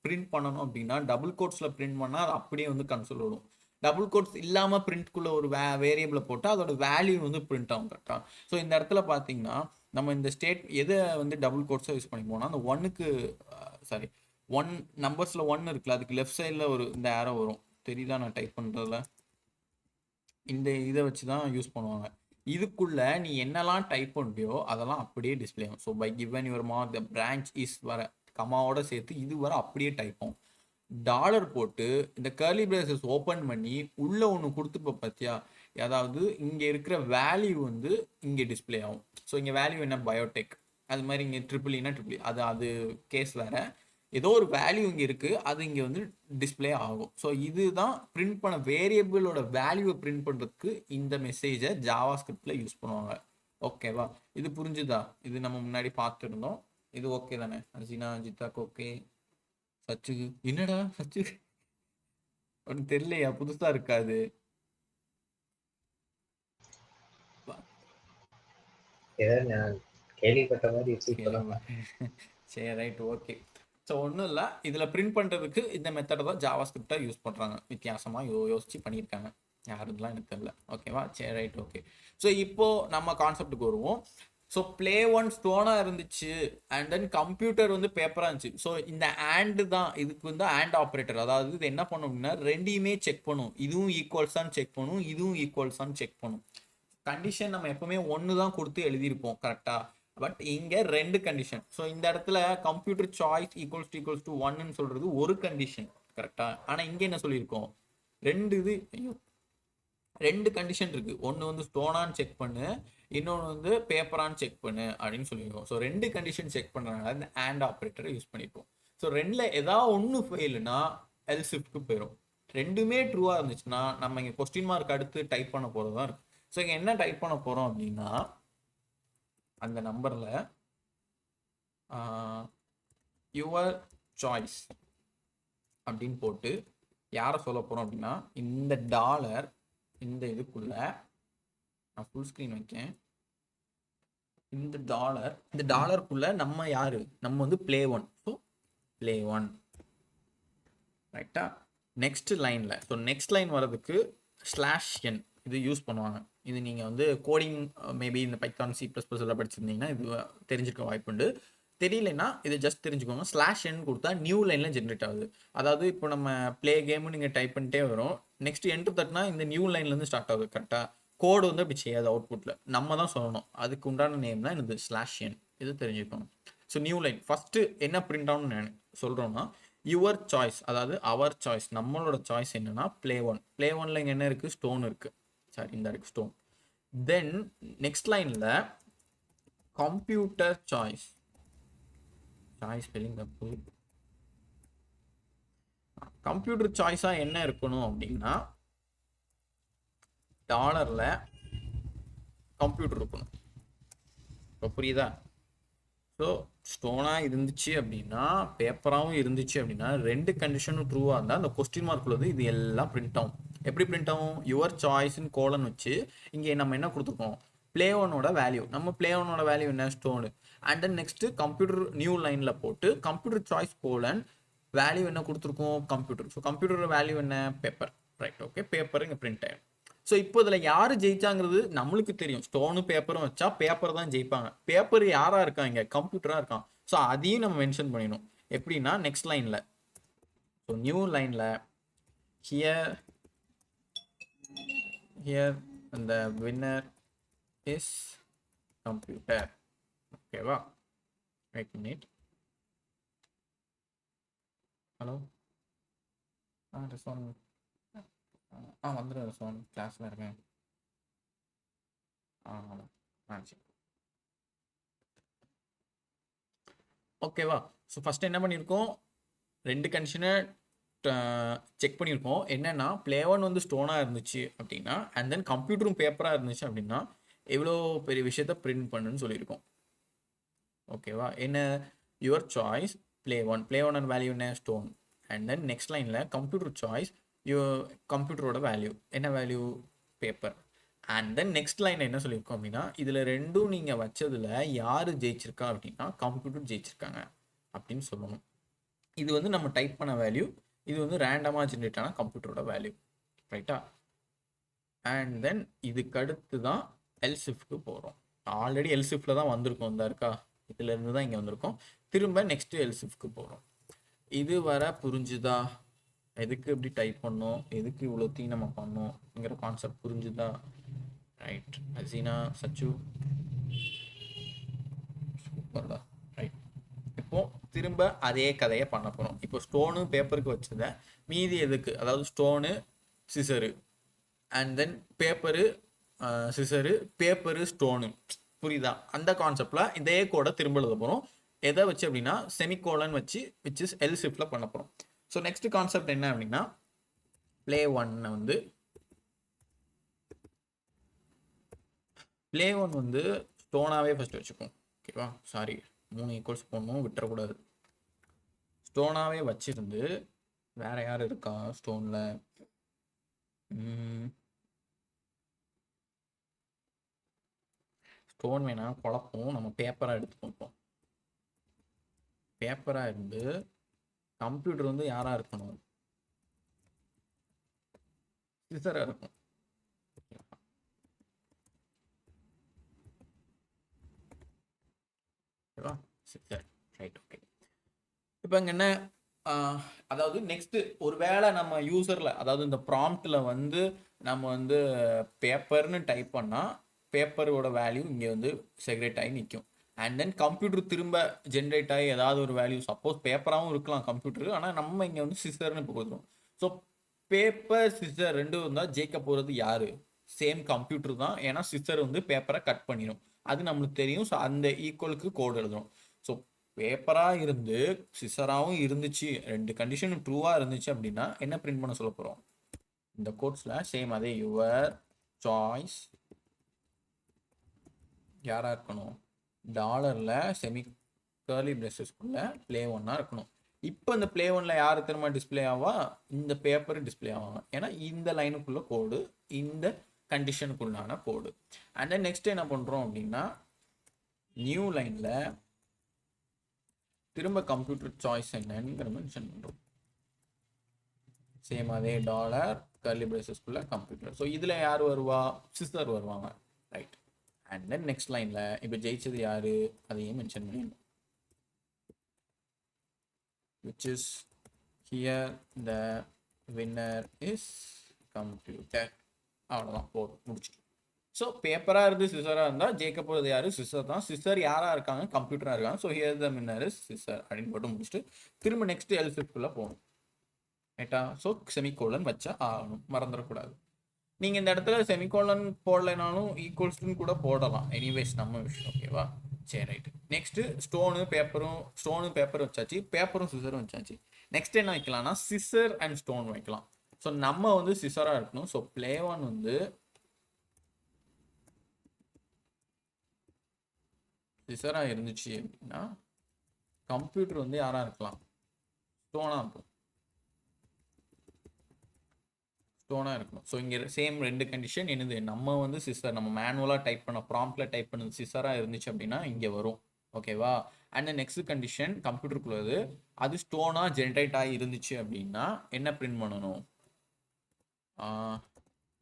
பிரிண்ட் பண்ணணும் அப்படின்னா டபுள் கோட்ஸில் பிரிண்ட் பண்ணால் அது அப்படியே வந்து கன்சோல் வரும். டபுள் கோட்ஸ் இல்லாமல் பிரிண்ட்குள்ளே ஒரு வேரியபிளை போட்டால் அதோட வேல்யூ வந்து பிரிண்ட் ஆகும் கரெக்டாக. ஸோ இந்த இடத்துல பார்த்தீங்கன்னா நம்ம இந்த ஸ்டேட் எதை வந்து டபுள் கோட்ஸை யூஸ் பண்ணி போனால் அந்த ஒன்னுக்கு சாரி ஒன் நம்பர்ஸில் ஒன்று இருக்குல்ல, அதுக்கு லெஃப்ட் சைடில் ஒரு இந்த ஏரோ வரும் தெரியுதா நான் டைப் பண்ணுறதுல, இந்த இதை வச்சு தான் யூஸ் பண்ணுவாங்க. இதுக்குள்ள நீ என்னெல்லாம் டைப் பண்ணியோ அதெல்லாம் அப்படியே டிஸ்பிளே ஆகும். So by given your mark the branch is வர கமாவோட சேர்த்து இது வர அப்படியே டைப் ஆகும். டாலர் போட்டு இந்த கர்லி பிரேசஸ் ஓப்பன் பண்ணி உள்ள ஒன்று கொடுத்துப்ப பார்த்தியா, அதாவது இங்கே இருக்கிற வேல்யூ வந்து இங்கே டிஸ்பிளே ஆகும். ஸோ இங்கே வேல்யூ என்ன பயோடெக், அது மாதிரி இங்கே ட்ரிபிள்னா ட்ரிபிள், அது கேஸ் வேற, ஏதோ ஒரு வேல்யூ இங்கே இருக்குது அது இங்கே வந்து டிஸ்பிளே ஆகும். ஸோ இதுதான் பிரிண்ட் பண்ண வேரியபிளோட வேல்யூவை பிரிண்ட் பண்ணுறதுக்கு இந்த மெசேஜை ஜாவா ஸ்கிரிப்டில் யூஸ் பண்ணுவாங்க. ஓகேவா, இது புரிஞ்சுதா? இது நம்ம முன்னாடி பார்த்துருந்தோம். இது ஓகே தானே அர்ஜினா ஜித்தாக்கு? ஓகே. சச்சுக்கு என்னடா சச்சு ஒன்று தெரியலையா, புதுசா இருக்காது? ஏதோ நான் கேள்விப்பட்ட மாதிரி வச்சுக்கலாம். சரி ரைட் ஓகே. ஸோ ஒன்றும் இல்லை, இதில் பிரிண்ட் பண்ணுறதுக்கு இந்த மெத்தடை தான் ஜாவா ஸ்கிரிப்டாக யூஸ் பண்ணுறாங்க. வித்தியாசமாக யோசிச்சு பண்ணியிருக்காங்க, யாருலாம் எனக்கு தெரியல. ஓகேவா, சரி ரைட் ஓகே. ஸோ இப்போது நம்ம கான்செப்டுக்கு வருவோம். ஸோ ப்ளே ஒன் ஸ்டோனாக இருந்துச்சு அண்ட் தென் கம்ப்யூட்டர் வந்து பேப்பராக இருந்துச்சு. ஸோ இந்த ஆண்டு தான் இதுக்கு வந்து ஆண்ட் ஆப்ரேட்டர், அதாவது இது என்ன பண்ணும் அப்படின்னா ரெண்டையுமே செக் பண்ணும். இதுவும் ஈக்குவல்ஸான்னு செக் பண்ணும், இதுவும் ஈக்குவல்ஸான்னு செக் பண்ணும். கண்டிஷன் நம்ம எப்பவுமே ஒன்று தான் கொடுத்து எழுதியிருப்போம் கரெக்டாக, பட் இங்கே ரெண்டு கண்டிஷன். ஸோ இந்த இடத்துல கம்ப்யூட்டர் சாய்ஸ் ஈக்குவல்ஸ் டு ஒன்னு சொல்கிறது ஒரு கண்டிஷன் கரெக்டாக. ஆனால் இங்கே என்ன சொல்லியிருக்கோம், ரெண்டு கண்டிஷன் இருக்கு. ஒன்று வந்து ஸ்டோனான்னு செக் பண்ணு, இன்னொன்று வந்து பேப்பரான்னு செக் பண்ணு அப்படின்னு சொல்லியிருக்கோம். ஸோ ரெண்டு கண்டிஷன் செக் பண்ணுறதுனால இந்த ஆண்ட் ஆப்ரேட்டரை யூஸ் பண்ணியிருக்கோம். ஸோ ரெண்டில் ஏதாவது ஒன்று ஃபெயிலுனா எல்சிஃப்ட்க்கு போயிடும். ரெண்டுமே ட்ரூவாக இருந்துச்சுன்னா நம்ம இங்கே கொஸ்டின் மார்க் அடுத்து டைப் பண்ண போகிறது தான் இருக்கு. ஸோ இங்கே என்ன டைப் பண்ண போகிறோம் அப்படின்னா அந்த நம்பரில் யுவர் சாய்ஸ் அப்படின்னு போட்டு யாரை சொல்ல போகிறோம் அப்படின்னா இந்த டாலர், இந்த இதுக்குள்ள நான் ஃபுல் ஸ்க்ரீன் வைக்கேன். இந்த டாலருக்குள்ள நம்ம யாரு, நம்ம வந்து play one. So play one ரைட்டா. நெக்ஸ்ட் லைனில், ஸோ நெக்ஸ்ட் லைன் வர்றதுக்கு /n இது யூஸ் பண்ணுவாங்க. இது நீங்கள் வந்து கோடிங் மேபி இந்த பைத்தான் C++ எல்லாம் படிச்சிருந்தீங்கன்னா இது தெரிஞ்சிருக்க வாய்ப்புண்டு. தெரியலன்னா இது ஜஸ்ட் தெரிஞ்சுக்கோங்க. /n கொடுத்தா நியூ லைனில் ஜென்ரேட் ஆகுது. அதாவது இப்போ நம்ம ப்ளே கேம்னு நீங்கள் டைப் பண்ணிட்டே வரும், நெக்ஸ்ட் என்ட்ரு தட்டினா இந்த நியூ லைன்லேருந்து ஸ்டார்ட் ஆகுது கரெக்டாக. கோடு வந்து அப்படி செய்யாது, அவுட்புட்டில் நம்ம தான் சொல்லணும். அதுக்கு உண்டான நேம் தான் இது /n, இது தெரிஞ்சுக்கணும். ஸோ நியூ லைன் ஃபஸ்ட்டு என்ன பிரிண்ட் ஆகும்னு நான் சொல்கிறோன்னா யுவர் சாய்ஸ், அதாவது அவர் சாய்ஸ், நம்மளோட சாய்ஸ் என்னன்னா ப்ளே ஒன்ல இங்கே என்ன இருக்குது, ஸ்டோன் இருக்குது. சாரி இந்த இருக்குது ஸ்டோன். தென் நெக்ஸ்ட் லைனில் கம்ப்யூட்டர் சாய்ஸ் ஸ்பெல்லிங் தப்பு. கம்ப்யூட்டர் சாய்ஸாக என்ன இருக்கணும் அப்படின்னா டாலரில் கம்ப்யூட்டர் இருக்கணும். இப்போ புரியுதா? ஸோ ஸ்டோனாக இருந்துச்சு அப்படின்னா பேப்பராகவும் இருந்துச்சு அப்படின்னா ரெண்டு கண்டிஷனும் ட்ரூவாக இருந்தால் அந்த கொஸ்டின் மார்க்கில் வந்து இது எல்லாம் பிரிண்ட் ஆகும். எப்படி பிரிண்ட் ஆகும், யுவர் சாய்ஸ்ன்னு கோலன் வச்சு இங்கே நம்ம என்ன கொடுத்துருக்கோம், ப்ளே ஒனோட வேல்யூ, நம்ம ப்ளே ஒனோட வேல்யூ என்ன stone, and then next computer new லைனில் போட்டு கம்ப்யூட்டர் சாய்ஸ் கோலன் வேல்யூ என்ன கொடுத்துருக்கோம், கம்ப்யூட்டர். ஸோ கம்ப்யூட்டர் வேல்யூ என்ன, பேப்பர். ரைட் ஓகே, பேப்பர் இங்கே பிரிண்ட் ஆகிடும். ஸோ இப்போ இதில் யார் ஜெயிச்சாங்கிறது நம்மளுக்கு தெரியும். ஸ்டோனு பேப்பரும் வச்சா பேப்பர் தான் ஜெயிப்பாங்க. பேப்பர் யாராக இருக்காங்க, கம்ப்யூட்டராக இருக்கான். ஸோ அதையும் நம்ம மென்ஷன் பண்ணிடணும். எப்படின்னா நெக்ஸ்ட் லைனில், ஸோ நியூ லைனில் ஹியர் அந்த வின்னர் இஸ் கம்ப்யூட்டர். ஓகேவா, வெயிட் மினிட். ஹலோ ரெஸ்பாண்ட் வந்துடும் ரெஸ்பாண்ட், கிளாஸில் இருக்கேன். சரி ஓகேவா. ஸோ ஃபஸ்ட்டு என்ன பண்ணியிருக்கோம், ரெண்டு கண்டிஷனை செக் பண்ணியிருக்கோம். என்னன்னா பிளே ஒன் வந்து ஸ்டோனாக இருந்துச்சு அப்படின்னா அண்ட் தென் கம்ப்யூட்டரும் பேப்பராக இருந்துச்சு அப்படின்னா எவ்வளோ பெரிய விஷயத்த பிரிண்ட் பண்ணுன்னு சொல்லியிருக்கோம். ஓகேவா? என்ன your choice play one and value என்ன ஸ்டோன் அண்ட் தென் நெக்ஸ்ட் லைனில் கம்ப்யூட்டர் சாய்ஸ் கம்ப்யூட்டரோட வேல்யூ என்ன value paper and then next line என்ன சொல்லியிருக்கோம் அப்படின்னா இதில் ரெண்டும் நீங்கள் வச்சதில் யார் ஜெயிச்சிருக்கா அப்படின்னா கம்ப்யூட்டர் ஜெயிச்சிருக்காங்க அப்படின்னு சொல்லணும். இது வந்து நம்ம டைப் பண்ண வேல்யூ, இது வந்து ரேண்டமாக ஜென்ரேட் ஆன கம்ப்யூட்டரோட வேல்யூ, ரைட்டா? அண்ட் தென் இதுக்கு அடுத்து தான் எல்சிஃப்க்கு போகிறோம். ஆல்ரெடி எல்சிஃப்டில் தான் வந்திருக்கோம், இந்த இருக்கா, இதுலேருந்து தான் இங்கே வந்திருக்கோம். திரும்ப நெக்ஸ்ட்டு எல்சிஃப்க்கு போகிறோம். இது வர புரிஞ்சுதா? எதுக்கு இப்படி டைப் பண்ணோம், எதுக்கு இவ்வளோத்தையும் நம்ம பண்ணோங்கிற கான்செப்ட் புரிஞ்சுதா? ரைட் அசீனா, சச்சு, சூப்பர்டா. ரைட், இப்போ திரும்ப அதே கதையை பண்ண போகிறோம். இப்போ ஸ்டோனு பேப்பருக்கு வச்சதை மீதி எதுக்கு, அதாவது stone scissor and then paper scissor paper stone, புரியுதா? அந்த கான்செப்டில் இதே கூட திரும்ப எழுத போகிறோம். எதை வச்சு அப்படின்னா செமிகோலன் வச்சு விச் இஸ் எல் ஷிஃப்டில் பண்ண போகிறோம். ஸோ நெக்ஸ்ட் கான்செப்ட் என்ன அப்படின்னா பிளே ஒன் வந்து ஸ்டோனாகவே ஃபஸ்ட்டு வச்சுப்போம். ஓகேவா? சாரி, 3 ஈக்குவல்ஸ் போடணும், விட்டுறக்கூடாது. ஸ்டோனாகவே வச்சிருந்து வேற யார் இருக்கா ஸ்டோனில்? ஸ்டோன் வேணா குழப்பம், நம்ம பேப்பராக எடுத்துப்போம். பேப்பராக இருந்து கம்ப்யூட்டர் வந்து யாராக இருக்கணும்? சிசராக இருக்கும். ஓகேவா? Scissor, right, okay. இப்போ இங்கே என்ன, அதாவது நெக்ஸ்ட் ஒருவேளை நம்ம யூசரில், அதாவது இந்த ப்ராம்ப்டில் வந்து நம்ம வந்து பேப்பர்னு டைப் பண்ணால் பேப்பரோட வேல்யூ இங்கே வந்து செக்ரேட் ஆகி நிற்கும். அண்ட் தென் கம்ப்யூட்டர் திரும்ப ஜென்ரேட் ஆகி ஏதாவது ஒரு வேல்யூ, சப்போஸ் பேப்பராகவும் இருக்கலாம் கம்ப்யூட்டர், ஆனால் நம்ம இங்கே வந்து சிசர்னு இப்போ கொடுத்துரும். ஸோ பேப்பர் சிசர் ரெண்டும் இருந்தால் ஜெயிக்க போகிறது யார்? சேம் கம்ப்யூட்டர் தான், ஏன்னா சிசர் வந்து பேப்பரை கட் பண்ணிடும், அது நம்மளுக்கு தெரியும். ஸோ அந்த ஈக்குவலுக்கு கோடு எழுதுறோம். ஸோ பேப்பராக இருந்து சிசராகவும் இருந்துச்சு, ரெண்டு கண்டிஷனும் ட்ரூவாக இருந்துச்சு அப்படின்னா என்ன பிரிண்ட் பண்ண சொல்ல போகிறோம்? இந்த கோட்ஸில் சேம் அதே யுவர் சாய்ஸ் யாராக இருக்கணும்? டாலரில் செமி கர்லி பிரேசஸ்க்குள்ளே பிளே ஒன்னாக இருக்கணும். இப்போ இந்த பிளே ஒன்னில் யார் திரும்ப டிஸ்பிளே ஆவா? இந்த பேப்பர் டிஸ்பிளே ஆவாங்க, ஏன்னா இந்த லைனுக்குள்ள கோடு, இந்த கண்டிஷனுக்குள்ளான கோடு. அண்ட் தென் நெக்ஸ்ட் என்ன பண்ணுறோம் அப்படின்னா நியூ லைனில் திரும்ப கம்ப்யூட்டர் சாய்ஸ் என்னங்கிற மென்ஷன் பண்ணுறோம். சேம் அதே டாலர் கர்லி பிரேசஸ்க்குள்ள கம்ப்யூட்டர். ஸோ இதில் யார் வருவா? சிஸ்டர் வருவாங்க, ரைட். அண்ட் தென் நெக்ஸ்ட் லைனில் இப்போ ஜெயிச்சது யார் அதையும் மென்ஷன் பண்ணிடணும். which is here the winner is computer. அவ்வளோதான், போதும், முடிச்சிட்டு. ஸோ பேப்பராக இருந்து சிசராக இருந்தால் ஜெயிக்க போகிறது யார்? சிசர் தான். சிசர் யாராக இருக்காங்க? கம்ப்யூட்டராக இருக்காங்க. So here the winner is scissor அப்படின்னு போட்டு முடிச்சுட்டு திரும்ப நெக்ஸ்ட் எல் ஷிஃப்ட்குள்ளே போகணும், ரைட்டா? ஸோ செமிகோலன் வச்சா ஆகணும், மறந்துடக்கூடாது. நீங்கள் இந்த இடத்துல செமிகோலன் போடலைனாலும் ஈக்குவல்ஸ்னு கூட போடலாம், எனிவேஸ் நம்ம விஷயம், ஓகேவா? சரி, ரைட்டு. நெக்ஸ்ட்டு ஸ்டோனு பேப்பரும் வச்சாச்சு, பேப்பரும் சிசரும் வச்சாச்சு. நெக்ஸ்ட் என்ன வைக்கலாம்னா சிசர் அண்ட் ஸ்டோன் வைக்கலாம். ஸோ நம்ம வந்து சிசராக இருக்கணும். ஸோ பிளே ஒன் வந்து சிசராக இருந்துச்சு அப்படின்னா கம்ப்யூட்டர் வந்து யாராக இருக்கலாம்? ஸ்டோனாக இருக்கும், ஸ்டோனாக இருக்கணும். ஸோ இங்கே சேம் ரெண்டு கண்டிஷன் என்னது, நம்ம வந்து சிசர், நம்ம மேனுவலாக டைப் பண்ண ப்ராம்ப்டில் டைப் பண்ணது சிசராக இருந்துச்சு அப்படின்னா இங்கே வரும், ஓகேவா? அண்ட் நெக்ஸ்ட் கண்டிஷன் கம்ப்யூட்டருக்குள்ளது, அது ஸ்டோனாக ஜென்ரேட் ஆகி இருந்துச்சு அப்படின்னா என்ன பிரிண்ட் பண்ணணும்?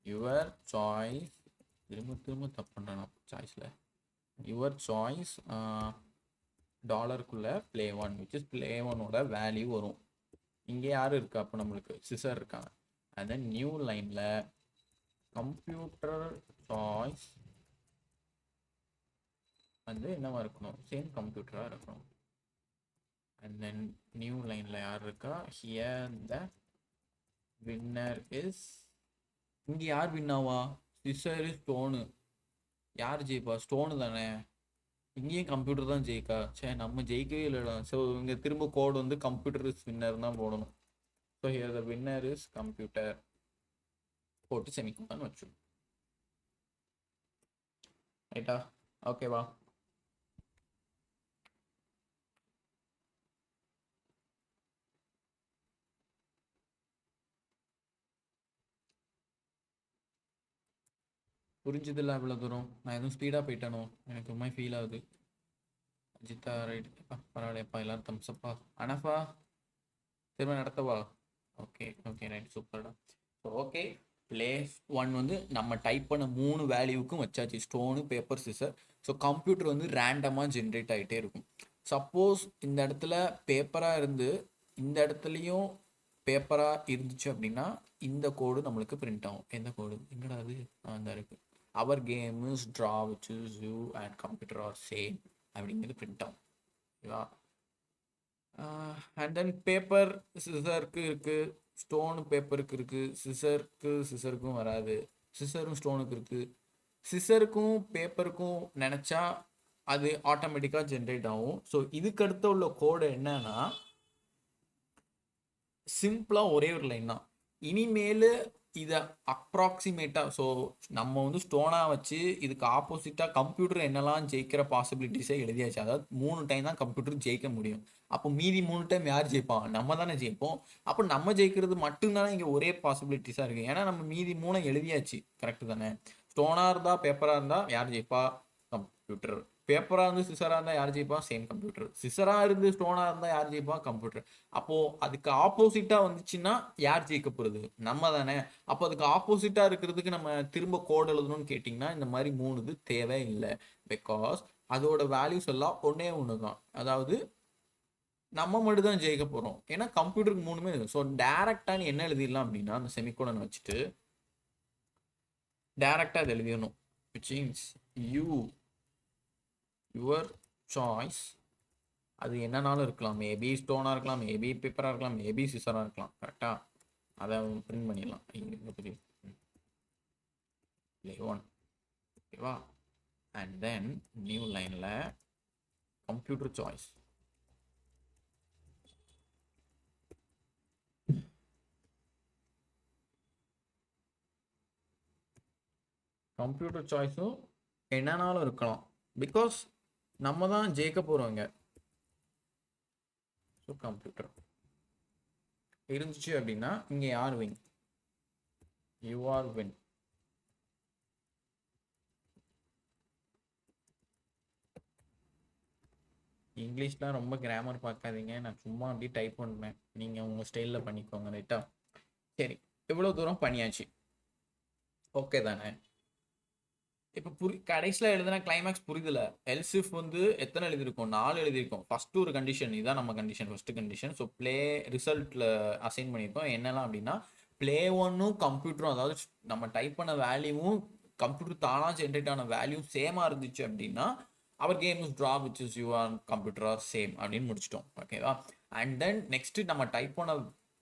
யுவர் சாய்ஸ், திரும்ப தப்பு பண்ணுறேன் சாய்ஸில், யுவர் சாய்ஸ் டாலருக்குள்ளே play one which is play ஒனோட வேல்யூ வரும். இங்கே யார் இருக்கா? அப்போ நம்மளுக்கு சிசர் இருக்காங்க. அண்ட் தென் நியூ லைனில் கம்ப்யூட்டர் சாய்ஸ் வந்து என்னவா இருக்கணும்? சேம் கம்ப்யூட்டராக இருக்கணும். அண்ட் தென் நியூ லைனில் யார் இருக்கா? ஹியர் த வின்னர் இஸ், இங்கே யார் வின்னாவா? சிசரு ஸ்டோனு, யார் ஜெயிப்பா? ஸ்டோனு தானே. இங்கேயும் கம்ப்யூட்டர் தான் ஜெயிக்கா? சே, நம்ம ஜெயிக்கவே இல்லைடா. ஸோ இங்கே திரும்ப கோடு வந்து கம்ப்யூட்டர் வின்னர் தான் போடணும். So here the winner is computer போட்டு செமிகோலன் வச்சு. ரைட்டா? ஓகேவா? புரிஞ்சுதில்ல இவ்வளோ தூரம்? நான் எதுவும் ஸ்பீடாக போயிட்டானோ? எனக்கு ரொம்ப ஃபீல் ஆகுது. அஜித்தா ரைட். பரவாயில்லையப்பா, எல்லாரும் தம்ஸ்அப்பா. அனஃபா திரும்ப நடத்தவா? ஓகே ஓகே ரைட், சூப்பர்டா. ஸோ ஓகே, பிளேஸ் 1 வந்து நம்ம டைப் பண்ண 3 வேல்யூவுக்கும் வச்சாச்சு, stone paper scissor. So computer வந்து ரேண்டமாக ஜென்ரேட் ஆகிட்டே இருக்கும். சப்போஸ் இந்த இடத்துல பேப்பராக இருந்து இந்த இடத்துலையும் பேப்பராக இருந்துச்சு அப்படின்னா இந்த கோடு நம்மளுக்கு பிரிண்ட் ஆகும். எந்த கோடு எங்கடா அது? அந்த இருக்குது, our game is draw which is you and computer are same அப்படிங்கிறது பிரிண்ட் ஆகும். ஓகேவா? அண்ட் தென் பேப்பர் சிசருக்கு இருக்குது, ஸ்டோனு பேப்பருக்கு இருக்குது, சிசருக்கும் வராது, சிசரும் ஸ்டோனுக்கு இருக்குது. சிசருக்கும் பேப்பருக்கும் நினச்சா அது ஆட்டோமேட்டிக்காக ஜென்ரேட் ஆகும். ஸோ இதுக்கு அடுத்த உள்ள கோடு என்னன்னா சிம்பிளாக ஒரே ஒரு லைன் தான். இனிமேல் இதை அப்ராக்சிமேட்டாக, ஸோ நம்ம வந்து ஸ்டோனாக வச்சு இதுக்கு ஆப்போசிட்டாக கம்ப்யூட்டர் என்னெல்லாம் ஜெயிக்கிற பாசிபிலிட்டிஸை எழுதியாச்சு. அதாவது 3 டைம் தான் கம்ப்யூட்டர் ஜெயிக்க முடியும். அப்போ மீதி 3 டைம் யார் ஜெயிப்பான்? நம்ம தானே ஜெயிப்போம். அப்போ நம்ம ஜெயிக்கிறது மட்டும்தானே இங்கே ஒரே பாசிபிலிட்டிஸாக இருக்குது. ஏன்னா நம்ம மீதி 3 எழுதியாச்சு. கரெக்டு தானே? ஸ்டோனாக இருந்தால் பேப்பராக இருந்தால் யார் ஜெயிப்பா? கம்ப்யூட்டர். பேப்பராக இருந்து சிசராக இருந்தால் யார் ஜெயிப்பா? Same computer. சிசராக இருந்து ஸ்டோனாக இருந்தால் யார் ஜெயிப்பா? கம்ப்யூட்டர். அப்போது அதுக்கு ஆப்போசிட்டாக வந்துச்சுன்னா யார் ஜெயிக்க போகிறது? நம்ம தானே. அப்போ அதுக்கு ஆப்போசிட்டாக இருக்கிறதுக்கு நம்ம திரும்ப கோட் எழுதணும்னு கேட்டிங்கன்னா இந்த மாதிரி 3 இது தேவையில்லை. பிகாஸ் அதோட வேல்யூஸ் எல்லாம் ஒன்று தான். அதாவது நம்ம மட்டும் தான் ஜெயிக்க போகிறோம். ஏன்னா கம்ப்யூட்டருக்கு 3மே இருக்குது. ஸோ டேரெக்டாக நீ என்ன எழுதிடலாம் அப்படின்னா அந்த செமிகோலன் வச்சுட்டு டேரெக்டாக அது எழுதிடணும். Which means your choice. அது என்னன்னாலும் இருக்கலாம். மேபி ஸ்டோனாக இருக்கலாம், மேபி பேப்பராக இருக்கலாம், மேபி சிசராக இருக்கலாம். கரெக்டாக அதை பிரிண்ட் பண்ணிடலாம். லே 1. ஓகேவா? அண்ட் தென் நியூ லைனில் கம்ப்யூட்டர் சாய்ஸ். கம்ப்யூட்டர் சாய்ஸும் என்னன்னாலும் இருக்கலாம். பிகாஸ் நம்ம தான் ஜெயிக்க போகிறோங்க. ஸோ கம்ப்யூட்டர் இருந்துச்சு அப்படின்னா இங்கே யார் வின்? You are win. இங்கிலீஷ்லாம் ரொம்ப கிராமர் பார்க்காதீங்க. நான் சும்மா அப்படி டைப் பண்ணுவேன். நீங்கள் உங்கள் ஸ்டைலில் பண்ணிக்கோங்க. ரைட்டா? சரி, இவ்வளோ தூரம் பண்ணியாச்சு. ஓகே தானே? இப்போ கடைசியில் எழுதுனா கிளைமேக்ஸ் புரியுதுல. எல்சிஃப் வந்து எத்தனை எழுதியிருக்கோம்? 4 எழுதியிருக்கோம். ஃபஸ்ட்டு ஒரு கண்டிஷன், இதுதான் நம்ம condition, first condition. So play ரிசல்ட்டில் அசைன் பண்ணியிருக்கோம். என்னெல்லாம் அப்படின்னா ப்ளே 1ம் கம்ப்யூட்டரும், அதாவது நம்ம டைப் பண்ண வேல்யூவும் கம்ப்யூட்டர் தானாக ஜென்ரேட் ஆன வேல்யூ சேமாக இருந்துச்சு அப்படின்னா our game is draw which is you are computer are same அப்படின்னு முடிச்சிட்டோம். ஓகேவா? அண்ட் தென் நெக்ஸ்ட்டு நம்ம டைப் பண்ண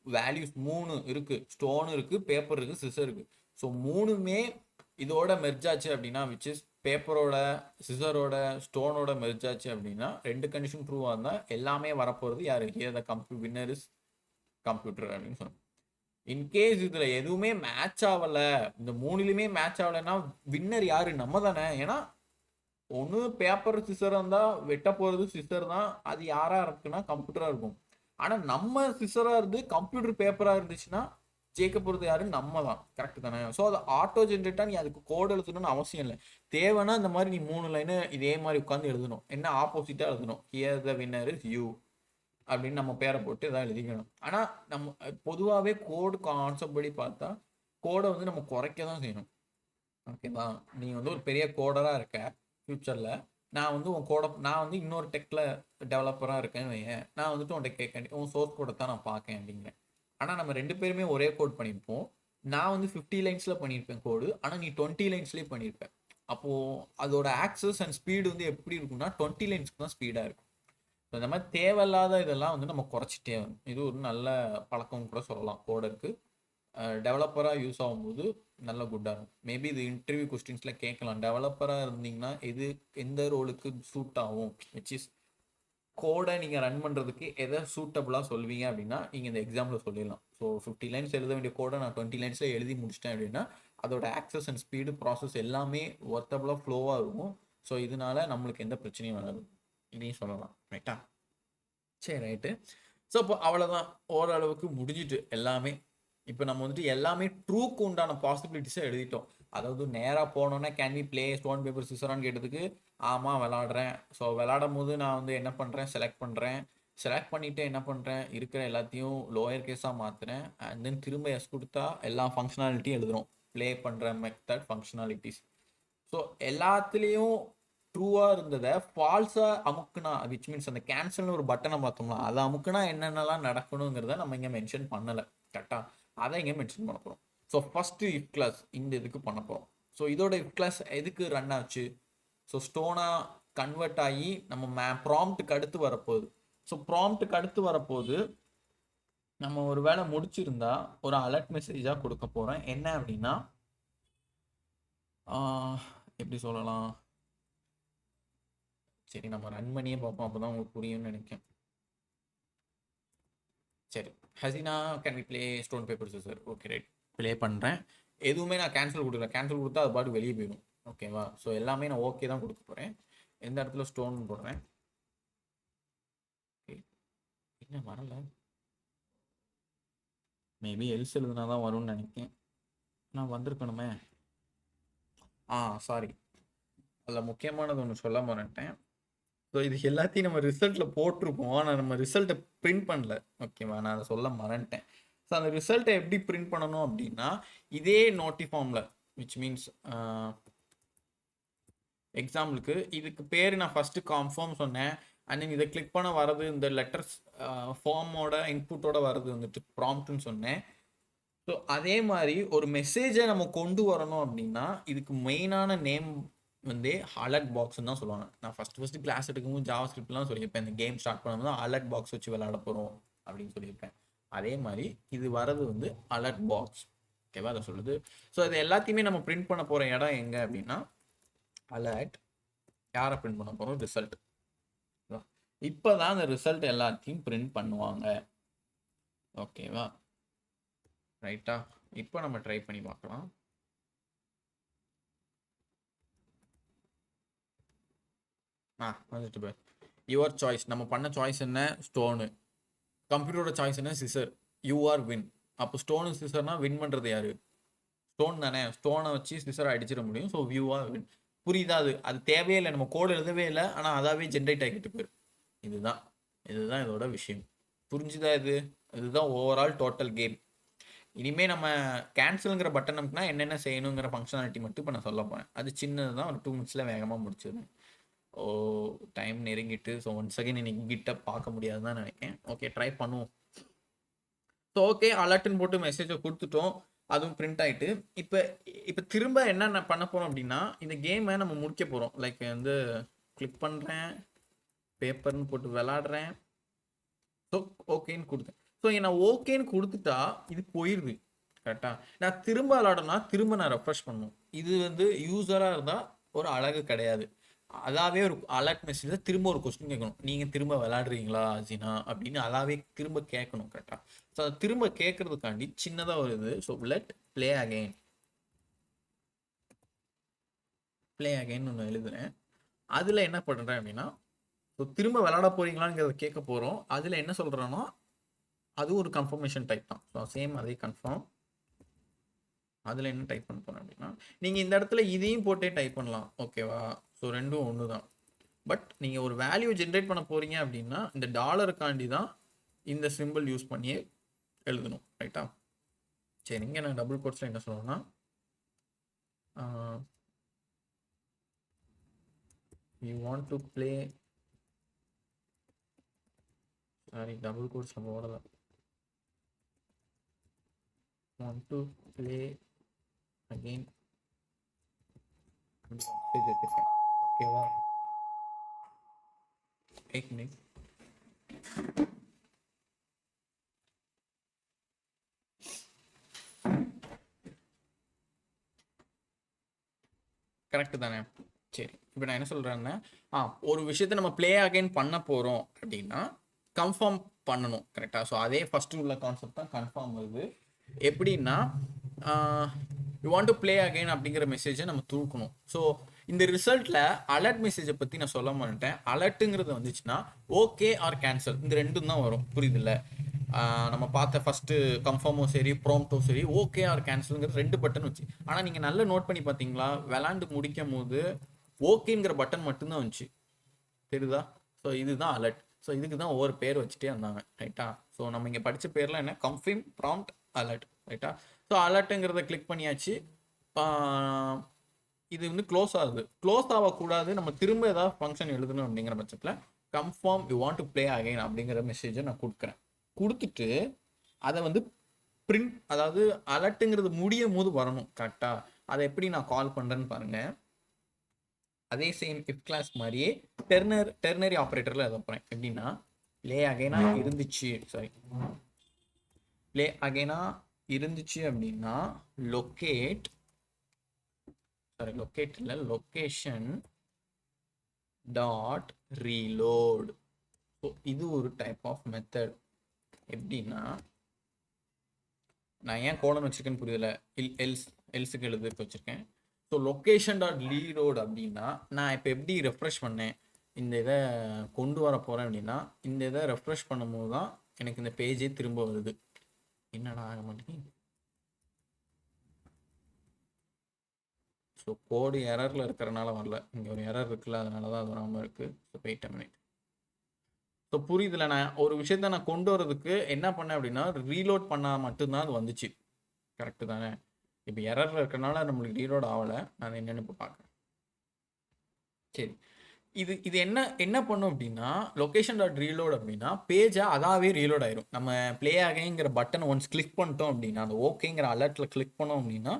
வேல்யூஸ் 3 இருக்குது. ஸ்டோன் இருக்குது, பேப்பர் இருக்குது, சிசர் இருக்குது. ஸோ 3மே இதோட மெர்ஜ் ஆச்சு அப்படின்னா விச் இஸ் பேப்பரோட சிசரோட ஸ்டோனோட மெர்ஜ் ஆச்சு அப்படின்னா 2 கண்டிஷன் ப்ரூவாக இருந்தால் எல்லாமே வரப்போகிறது யார்? Here the winner is computer அப்படின்னு சொன்னோம். இன்கேஸ் இதில் எதுவுமே மேட்ச் ஆகலை, இந்த 3லையுமே மேட்ச் ஆகலைன்னா வின்னர் யார்? நம்ம தானே. ஏன்னா ஒன்று பேப்பர் சிசராக இருந்தால் வெட்ட போகிறது சிசர் தான். அது யாராக இருக்குன்னா கம்ப்யூட்டராக இருக்கும். ஆனால் நம்ம சிசராக இருந்து கம்ப்யூட்டர் பேப்பராக இருந்துச்சுன்னா ஜெயிக்க போகிறது யாரு? நம்ம தான். கரெக்ட் தானே? ஸோ அது ஆட்டோ ஜென்ரேட்டாக நீ அதுக்கு கோடு எழுதணும்னு அவசியம் இல்லை. தேவைன்னா இந்த மாதிரி நீ 3 லைனு இதே மாதிரி உட்காந்து எழுதணும். என்ன ஆப்போசிட்டாக எழுதணும். Here the winner is you அப்படின்னு நம்ம பேரை போட்டு எதாவது எழுதிக்கணும். ஆனால் நம்ம பொதுவாகவே கோடு கான்செப்ட் படி பார்த்தா கோடை வந்து நம்ம குறைக்க தான் செய்யணும். ஓகேவா? நீ வந்து ஒரு பெரிய கோடராக இருக்க ஃப்யூச்சரில், நான் வந்து நான் வந்து இன்னொரு டெக்கில் டெவலப்பராக இருக்கேன்னு வையேன். நான் வந்துட்டு உன்கிட்ட கேட்க உன் சோர்ஸ் கோடை தான் நான் பார்க்கேன் அப்படிங்கிறேன். ஆனால் நம்ம 2 பேருமே ஒரே கோட் பண்ணியிருப்போம். நான் வந்து 50 லைன்ஸில் பண்ணியிருப்பேன் கோடு, ஆனால் நீ 20 லைன்ஸ்லேயே பண்ணியிருப்பேன். அப்போது அதோட ஆக்சஸ் அண்ட் ஸ்பீடு வந்து எப்படி இருக்குன்னா 20 லைன்ஸ்க்கு தான் ஸ்பீடாக இருக்கும். ஸோ இந்த மாதிரி தேவையில்லாத இதெல்லாம் வந்து நம்ம குறைச்சிட்டே வரும். இது ஒரு நல்ல பழக்கம் கூட சொல்லலாம். கோடருக்கு டெவலப்பராக யூஸ் ஆகும்போது நல்ல குட்டாக இருக்கும். மேபி இது இன்டர்வியூ கொஸ்டின்ஸில் கேட்கலாம். டெவலப்பராக இருந்தீங்கன்னா எந்த ரோலுக்கு சூட் ஆகும், விச் இஸ் கோடை நீங்கள் ரன் பண்ணுறதுக்கு எதை சூட்டபுளாக சொல்வீங்க அப்படின்னா நீங்கள் இந்த எக்ஸாம்பிள் சொல்லிடலாம். ஸோ 50 லைன்ஸ் எழுத வேண்டிய கோடை நான் 20 லைன்ஸில் எழுதி முடிச்சிட்டேன் அப்படின்னா அதோட ஆக்சஸ் அண்ட் ஸ்பீடு ப்ராசஸ் எல்லாமே ஒர்த்தபுளாக ஃப்ளோவாக இருக்கும். ஸோ இதனால நம்மளுக்கு எந்த பிரச்சனையும் வராது, இதையும் சொல்லலாம். ரைட்டா? சரி, ரைட்டு. ஸோ இப்போ அவ்வளோதான், ஓரளவுக்கு முடிஞ்சிட்டு எல்லாமே. இப்போ நம்ம வந்துட்டு எல்லாமே ட்ரூக்கு உண்டான பாசிபிலிட்டிஸை எழுதிட்டோம். அதாவது நேராக போனோன்னா can we play stone paper சிசரான்னு கேட்டதுக்கு ஆமாம் விளாடுறேன். ஸோ விளாடும் போது நான் வந்து என்ன பண்ணுறேன், செலக்ட் பண்ணிவிட்டு என்ன பண்ணுறேன், இருக்கிற எல்லாத்தையும் லோயர் கேஸாக மாற்றுறேன். அண்ட் தென் திரும்ப எஸ் கொடுத்தா எல்லா ஃபங்க்ஷனாலிட்டியும் எழுதுகிறோம், ப்ளே பண்ணுற மெத்தட் ஃபங்க்ஷனாலிட்டிஸ். ஸோ எல்லாத்துலேயும் ட்ரூவாக இருந்ததை ஃபால்ஸாக அமுக்குனா, விச் மீன்ஸ் அந்த கேன்சல்னு ஒரு பட்டனை பார்த்தோம்னா அதை அமுக்குனா என்னென்னலாம் நடக்கணுங்கிறத நம்ம இங்கே மென்ஷன் பண்ணலை. கரெக்டாக அதை இங்கே மென்ஷன் பண்ண போகிறோம். ஸோ ஃபஸ்ட்டு இஃப் கிளாஸ் இந்த இதுக்கு பண்ண போகிறோம். ஸோ இதோட இஃப் கிளாஸ் எதுக்கு ரன் ஆச்சு? ஸோ ஸ்டோனாக கன்வெர்ட் ஆகி நம்ம ப்ராம்ப்ட்டுக்கு அடுத்து வரப்போகுது. ஸோ ப்ராம்ப்ட்டுக்கு அடுத்து வரப்போகுது நம்ம ஒரு வேளை முடிச்சிருந்தா ஒரு அலர்ட் மெசேஜாக கொடுக்க போகிறேன். என்ன அப்படின்னா எப்படி சொல்லலாம், சரி நம்ம ரன் பண்ணியே பார்ப்போம், அப்போ தான் உங்களுக்கு புரியும்னு நினைக்கிறேன். சரி, Hasina can we play stone paper scissor? Okay right, play பண்ணுறேன். எதுவுமே நான் கேன்சல் கொடுக்கல, கேன்சல் கொடுத்தா அது பாட்டு வெளியே போயிடும். ஓகேவா? ஸோ எல்லாமே நான் ஓகே தான் கொடுக்க போகிறேன். எந்த இடத்துல ஸ்டோன் போடுறேன், என்ன வரல, மேபி எல்ஸ் எழுதுனா தான் வரும்னு நினைக்கிறேன். நான் வந்திருக்கணுமே. சாரி, அதில் முக்கியமானது ஒன்று சொல்ல மறந்துட்டேன். ஸோ இது எல்லாத்தையும் நம்ம ரிசல்ட்டில் போட்டிருப்போம், ஆனால் நம்ம ரிசல்ட்டை பிரிண்ட் பண்ணல. ஓகேவா? நான் அதை சொல்ல மறந்துட்டேன். ஸோ அந்த ரிசல்ட்டை எப்படி பிரிண்ட் பண்ணணும் அப்படின்னா இதே நோட்டிஃபார்மில், விச் மீன்ஸ் எக்ஸாம்பிளுக்கு இதுக்கு பேர் நான் ஃபஸ்ட்டு கான்ஃபார்ம் சொன்னேன். அண்ட் தென் இதை கிளிக் பண்ண வரது இந்த லெட்டர்ஸ் ஃபார்மோட இன்புட்டோட வரது வந்துட்டு ப்ராம்ப்ட்னு சொன்னேன். ஸோ அதே மாதிரி ஒரு மெசேஜை நம்ம கொண்டு வரணும் அப்படின்னா இதுக்கு மெயினான நேம் வந்து அலர்ட் பாக்ஸ்ன்னு தான் சொல்லுவாங்க. நான் ஃபஸ்ட்டு கிளாஸ் எடுக்கும்போது ஜாவா ஸ்கிரிப்ட்லாம் சொல்லியிருப்பேன், இந்த கேம் ஸ்டார்ட் பண்ணும்போது தான் அலர்ட் பாக்ஸ் வச்சு விளையாட போகிறோம் அப்படின்னு சொல்லியிருப்பேன். அதே மாதிரி இது வரது வந்து அலர்ட் பாக்ஸ். ஓகேவா? அதை சொல்லுது. ஸோ இது எல்லாத்தையுமே நம்ம பிரிண்ட் பண்ண போகிற இடம் எங்கே அப்படின்னா அலர்ட். யாரை பிரிண்ட் பண்ண போகிறோம்? ரிசல்ட். இப்போ தான் அந்த ரிசல்ட் எல்லாத்தையும் பிரிண்ட் பண்ணுவாங்க. ஓகேவா? ரைட்டா? இப்போ நம்ம ட்ரை பண்ணி பார்க்கலாம். வந்துட்டு போய் யுவர் சாய்ஸ். நம்ம பண்ண சாய்ஸ் என்ன? ஸ்டோனு. கம்ப்யூட்டரோட சாய்ஸ் என்ன? சிசர். You are win. அப்போ ஸ்டோனு சிசர்னா வின் பண்ணுறது யாரு? ஸ்டோன் தானே. ஸ்டோனை வச்சு சிசரை அடிச்சிட முடியும். ஸோ வியூஆர் வின். புரியுதா? அது தேவையே இல்லை, நம்ம கோடு எழுதவே இல்லை, ஆனால் அதாவே ஜென்ரேட் ஆகிட்டு போயிடும். இதுதான் இதோட விஷயம். புரிஞ்சுதா? இதுதான் ஓவரால் டோட்டல் கேம். இனிமேல் நம்ம கேன்சலுங்கிற பட்டன் நமக்குனா என்னென்ன செய்யணுங்கிற ஃபங்க்ஷனாலிட்டி மட்டும் இப்போ நான் சொல்ல போகிறேன். அது சின்னது தான், ஒரு 2 மினிட்ஸில் வேகமாக முடிச்சிடுறேன். டைம் நெருங்கிட்டு. ஸோ ஒன்ஸ் அகைன் இன்னைக்கு கிட்ட பார்க்க முடியாதுன்னு தான் நினைக்கிறேன். ஓகே, ட்ரை பண்ணுவோம். ஸோ ஓகே, அலர்ட்னு போட்டு மெசேஜை கொடுத்துட்டோம், அதுவும் பிரிண்ட் ஆகிட்டு. இப்போ திரும்ப என்ன பண்ண போகிறோம் அப்படின்னா இந்த கேமை நம்ம முடிக்க போகிறோம். லைக் வந்து கிளிக் பண்ணுறேன், பேப்பர்னு போட்டு விளாடுறேன். ஸோ ஓகேன்னு கொடுத்தேன். ஸோ நான் ஓகேன்னு கொடுத்துட்டா இது போயிடுது. கரெக்டாக? நான் திரும்ப விளாடணும்னா திரும்ப நான் ரெஃப்ரெஷ் பண்ணணும். இது வந்து யூஸராக இருந்தால் ஒரு அழகு கிடையாது. அதாவே ஒரு அலர்ட் மெசேஜ் திரும்ப ஒரு கொஸ்டின் கேட்கணும், நீங்கள் திரும்ப விளாடுறீங்களா ஜினா அப்படின்னு அதாவே திரும்ப கேட்கணும். கரெக்டாக? ஸோ அதை திரும்ப கேட்கறதுக்காண்டி சின்னதாக ஒரு இது. ஸோ லெட் ப்ளே அகைன் ஒன்று எழுதுறேன். அதில் என்ன பண்ணுறேன் அப்படின்னா ஸோ திரும்ப விளாட போகிறீங்களாங்கிறத கேட்க போகிறோம். அதில் என்ன சொல்கிறேன்னா அது ஒரு கன்ஃபர்மேஷன் டைப் தான். ஸோ சேம் அதே கன்ஃபார்ம். அதில் என்ன டைப் பண்ண போகிறேன் அப்படின்னா நீங்கள் இந்த இடத்துல இதையும் போட்டே டைப் பண்ணலாம். ஓகேவா? ஸோ ரெண்டும் ஒன்று தான். பட் நீங்கள் ஒரு வேல்யூ ஜென்ரேட் பண்ண போகிறீங்க அப்படின்னா இந்த டாலருக்காண்டி தான் இந்த சிம்பிள் யூஸ் பண்ணியே எழுதணும். ரைட்டா? சரி, இங்கே நான் டபுள் கோட்ஸில் என்ன சொல்லணும்னா you want to play, sorry double கோட்ஸில் போடல, want to play again. ஓகேவா? एक मिनट. கரெக்டு தானே? சரி, இப்போ நான் என்ன சொல்கிறேன்னா ஒரு விஷயத்தை நம்ம ப்ளே அகைன் பண்ண போகிறோம் அப்படின்னா கன்ஃபார்ம் பண்ணணும் கரெக்டாக. ஸோ அதே ஃபஸ்ட்டு உள்ள கான்செப்ட் தான் கன்ஃபார்ம் வருது. எப்படின்னா you want to play again அப்படிங்கிற மெசேஜை நம்ம தூக்கணும். ஸோ இந்த ரிசல்ட்டில் அலர்ட் மெசேஜை பற்றி நான் சொல்ல மாட்டேன். அலர்ட்டுங்கிறது வந்துச்சுன்னா ஓகே ஆர் கேன்சல் இந்த ரெண்டும் தான் வரும். புரியுதில்ல? நம்ம பார்த்த ஃபஸ்ட்டு கன்ஃபார்மும் சரி ப்ராம்ப்டும் சரி ஓகே ஆர் கேன்சலுங்கிறது 2 பட்டன் வச்சு. ஆனால் நீங்கள் நல்லா நோட் பண்ணி பார்த்தீங்களா, விளாண்டு முடிக்கும் போது ஓகேங்கிற பட்டன் மட்டும்தான் வந்துச்சு. தெரியுதா? ஸோ இதுதான் அலர்ட். ஸோ இதுக்கு தான் ஒவ்வொரு பேர் வச்சுட்டே இருந்தாங்க. ரைட்டா? ஸோ நம்ம இங்கே படித்த பேர்லாம் என்ன, கன்ஃபார்ம், ப்ராம்ப்ட், அலர்ட். ரைட்டா? ஸோ அலர்ட்டுங்கிறத கிளிக் பண்ணியாச்சு. இது வந்து க்ளோஸ் ஆகுது. க்ளோஸ் ஆகக்கூடாது, நம்ம திரும்ப ஏதாவது ஃபங்க்ஷன் எழுதணும் அப்படிங்கிற பட்சத்தில் confirm you want to play again அப்படிங்கிற மெசேஜை நான் கொடுக்குறேன். கொடுத்துட்டு அதை வந்து பிரிண்ட், அதாவது அலர்ட்டுங்கிறது முடியும் போது வரணும் கரெக்டாக. அதை எப்படி நான் கால் பண்ணுறேன்னு பாருங்கள். அதே சேம் இஃப் கிளாஸ் மாதிரியே டெர்னரி ஆப்ரேட்டரில் எதை போகிறேன். எப்படின்னா ப்ளே அகைனா இருந்துச்சு, சாரி ப்ளே அகைனா இருந்துச்சு அப்படின்னா லொக்கேட், சாரி லொக்கேட் இல்லை, லொக்கேஷன் டாட் ரீலோட். ஸோ இது ஒரு டைப் ஆஃப் மெத்தட். எப்படின்னா நான் ஏன் கோலன் வச்சுருக்கேன்னு புரியல, எல்ஸுக்கு எழுதுக்கு வச்சுருக்கேன். ஸோ லொக்கேஷன் டாட் ரீலோட் அப்படின்னா நான் இப்போ எப்படி ரெஃப்ரெஷ் பண்ணேன், இந்த இதை கொண்டு வர போகிறேன் அப்படின்னா இந்த இதை ரெஃப்ரெஷ் பண்ணும்போது தான் எனக்கு இந்த பேஜே திரும்ப வருது. என்னடா ஆக மாட்டேங்குது. ஸோ கோடு எரரில் இருக்கிறனால வரல, இங்கே ஒரு எரர் இருக்குல்ல, அதனால தான் அது வராமல் இருக்குது. So wait a minute. So புரியுதுல, நான் ஒரு விஷயத்த நான் கொண்டு வரதுக்கு என்ன பண்ணேன் அப்படின்னா ரீலோட் பண்ணால் மட்டும்தான் அது வந்துச்சு. கரெக்டு தானே? இப்போ எரரில் இருக்கிறனால நம்மளுக்கு ரீலோட் ஆகலை. நான் என்னென்னு இப்போ பார்க்குறேன். சரி, இது என்ன பண்ணும் அப்படின்னா லொக்கேஷன் டாட் ரீலோட் அப்படின்னா பேஜை அதாவே ரீலோட் ஆயிரும். நம்ம ப்ளே ஆகைங்கிற பட்டன் ஒன்ஸ் கிளிக் பண்ணிட்டோம் அப்படின்னா, அந்த ஓகேங்கிற அலர்ட்டில் கிளிக் பண்ணோம் அப்படின்னா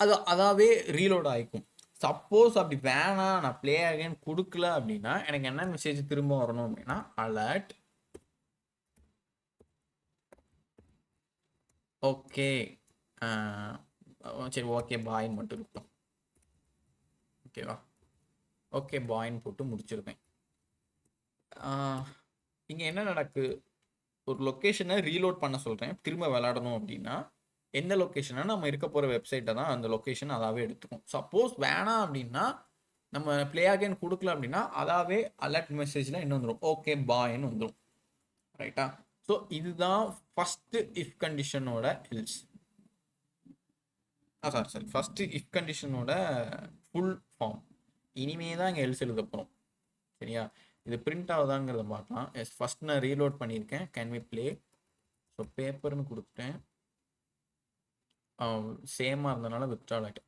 அது அதாவே ரீலோட் ஆகிக்கும். சப்போஸ் அப்படி வேணாம், நான் ப்ளே அகைன் கொடுக்கல அப்படின்னா எனக்கு என்ன மெசேஜ் திரும்ப வரணும் அப்படின்னா அலர்ட் ஓகே, சரி ஓகே பாய்ன்னு மட்டும் இருக்கும். ஓகேவா? ஓகே பாய்ன்னு போட்டு முடிச்சிருக்கேன். இங்கே என்ன நடக்கு, ஒரு லொக்கேஷனை ரீலோட் பண்ண சொல்கிறேன். திரும்ப விளாடணும் அப்படின்னா எந்த லொக்கேஷனா நம்ம இருக்க போகிற வெப்சைட்டை தான் அந்த லொக்கேஷன் அதாவே எடுத்துக்கும். சப்போஸ் வேணாம் அப்படின்னா நம்ம ப்ளே அகைன் கொடுக்கல அப்படின்னா அதாவே அலர்ட் மெசேஜில் என்ன வந்துடும், ஓகே பாய்ன்னு வந்துடும். ரைட்டா? ஸோ இதுதான் ஃபஸ்ட்டு இஃப் கண்டிஷனோட எல்ஸ். சாரி ஃபஸ்ட்டு இஃப் கண்டிஷனோட ஃபுல் ஃபார்ம். இனிமே தான் இங்கே எல்ஸ் எழுத போகிறோம். சரியா? இது பிரிண்ட் ஆகுதாங்கிறத பார்க்கலாம். எஸ், ஃபஸ்ட் நான் ரீலோட் பண்ணியிருக்கேன். Can we play? ஸோ பேப்பர்னு கொடுத்துட்டேன். சேமாக இருந்தனால வித்ட்ரால் ஆகிட்டு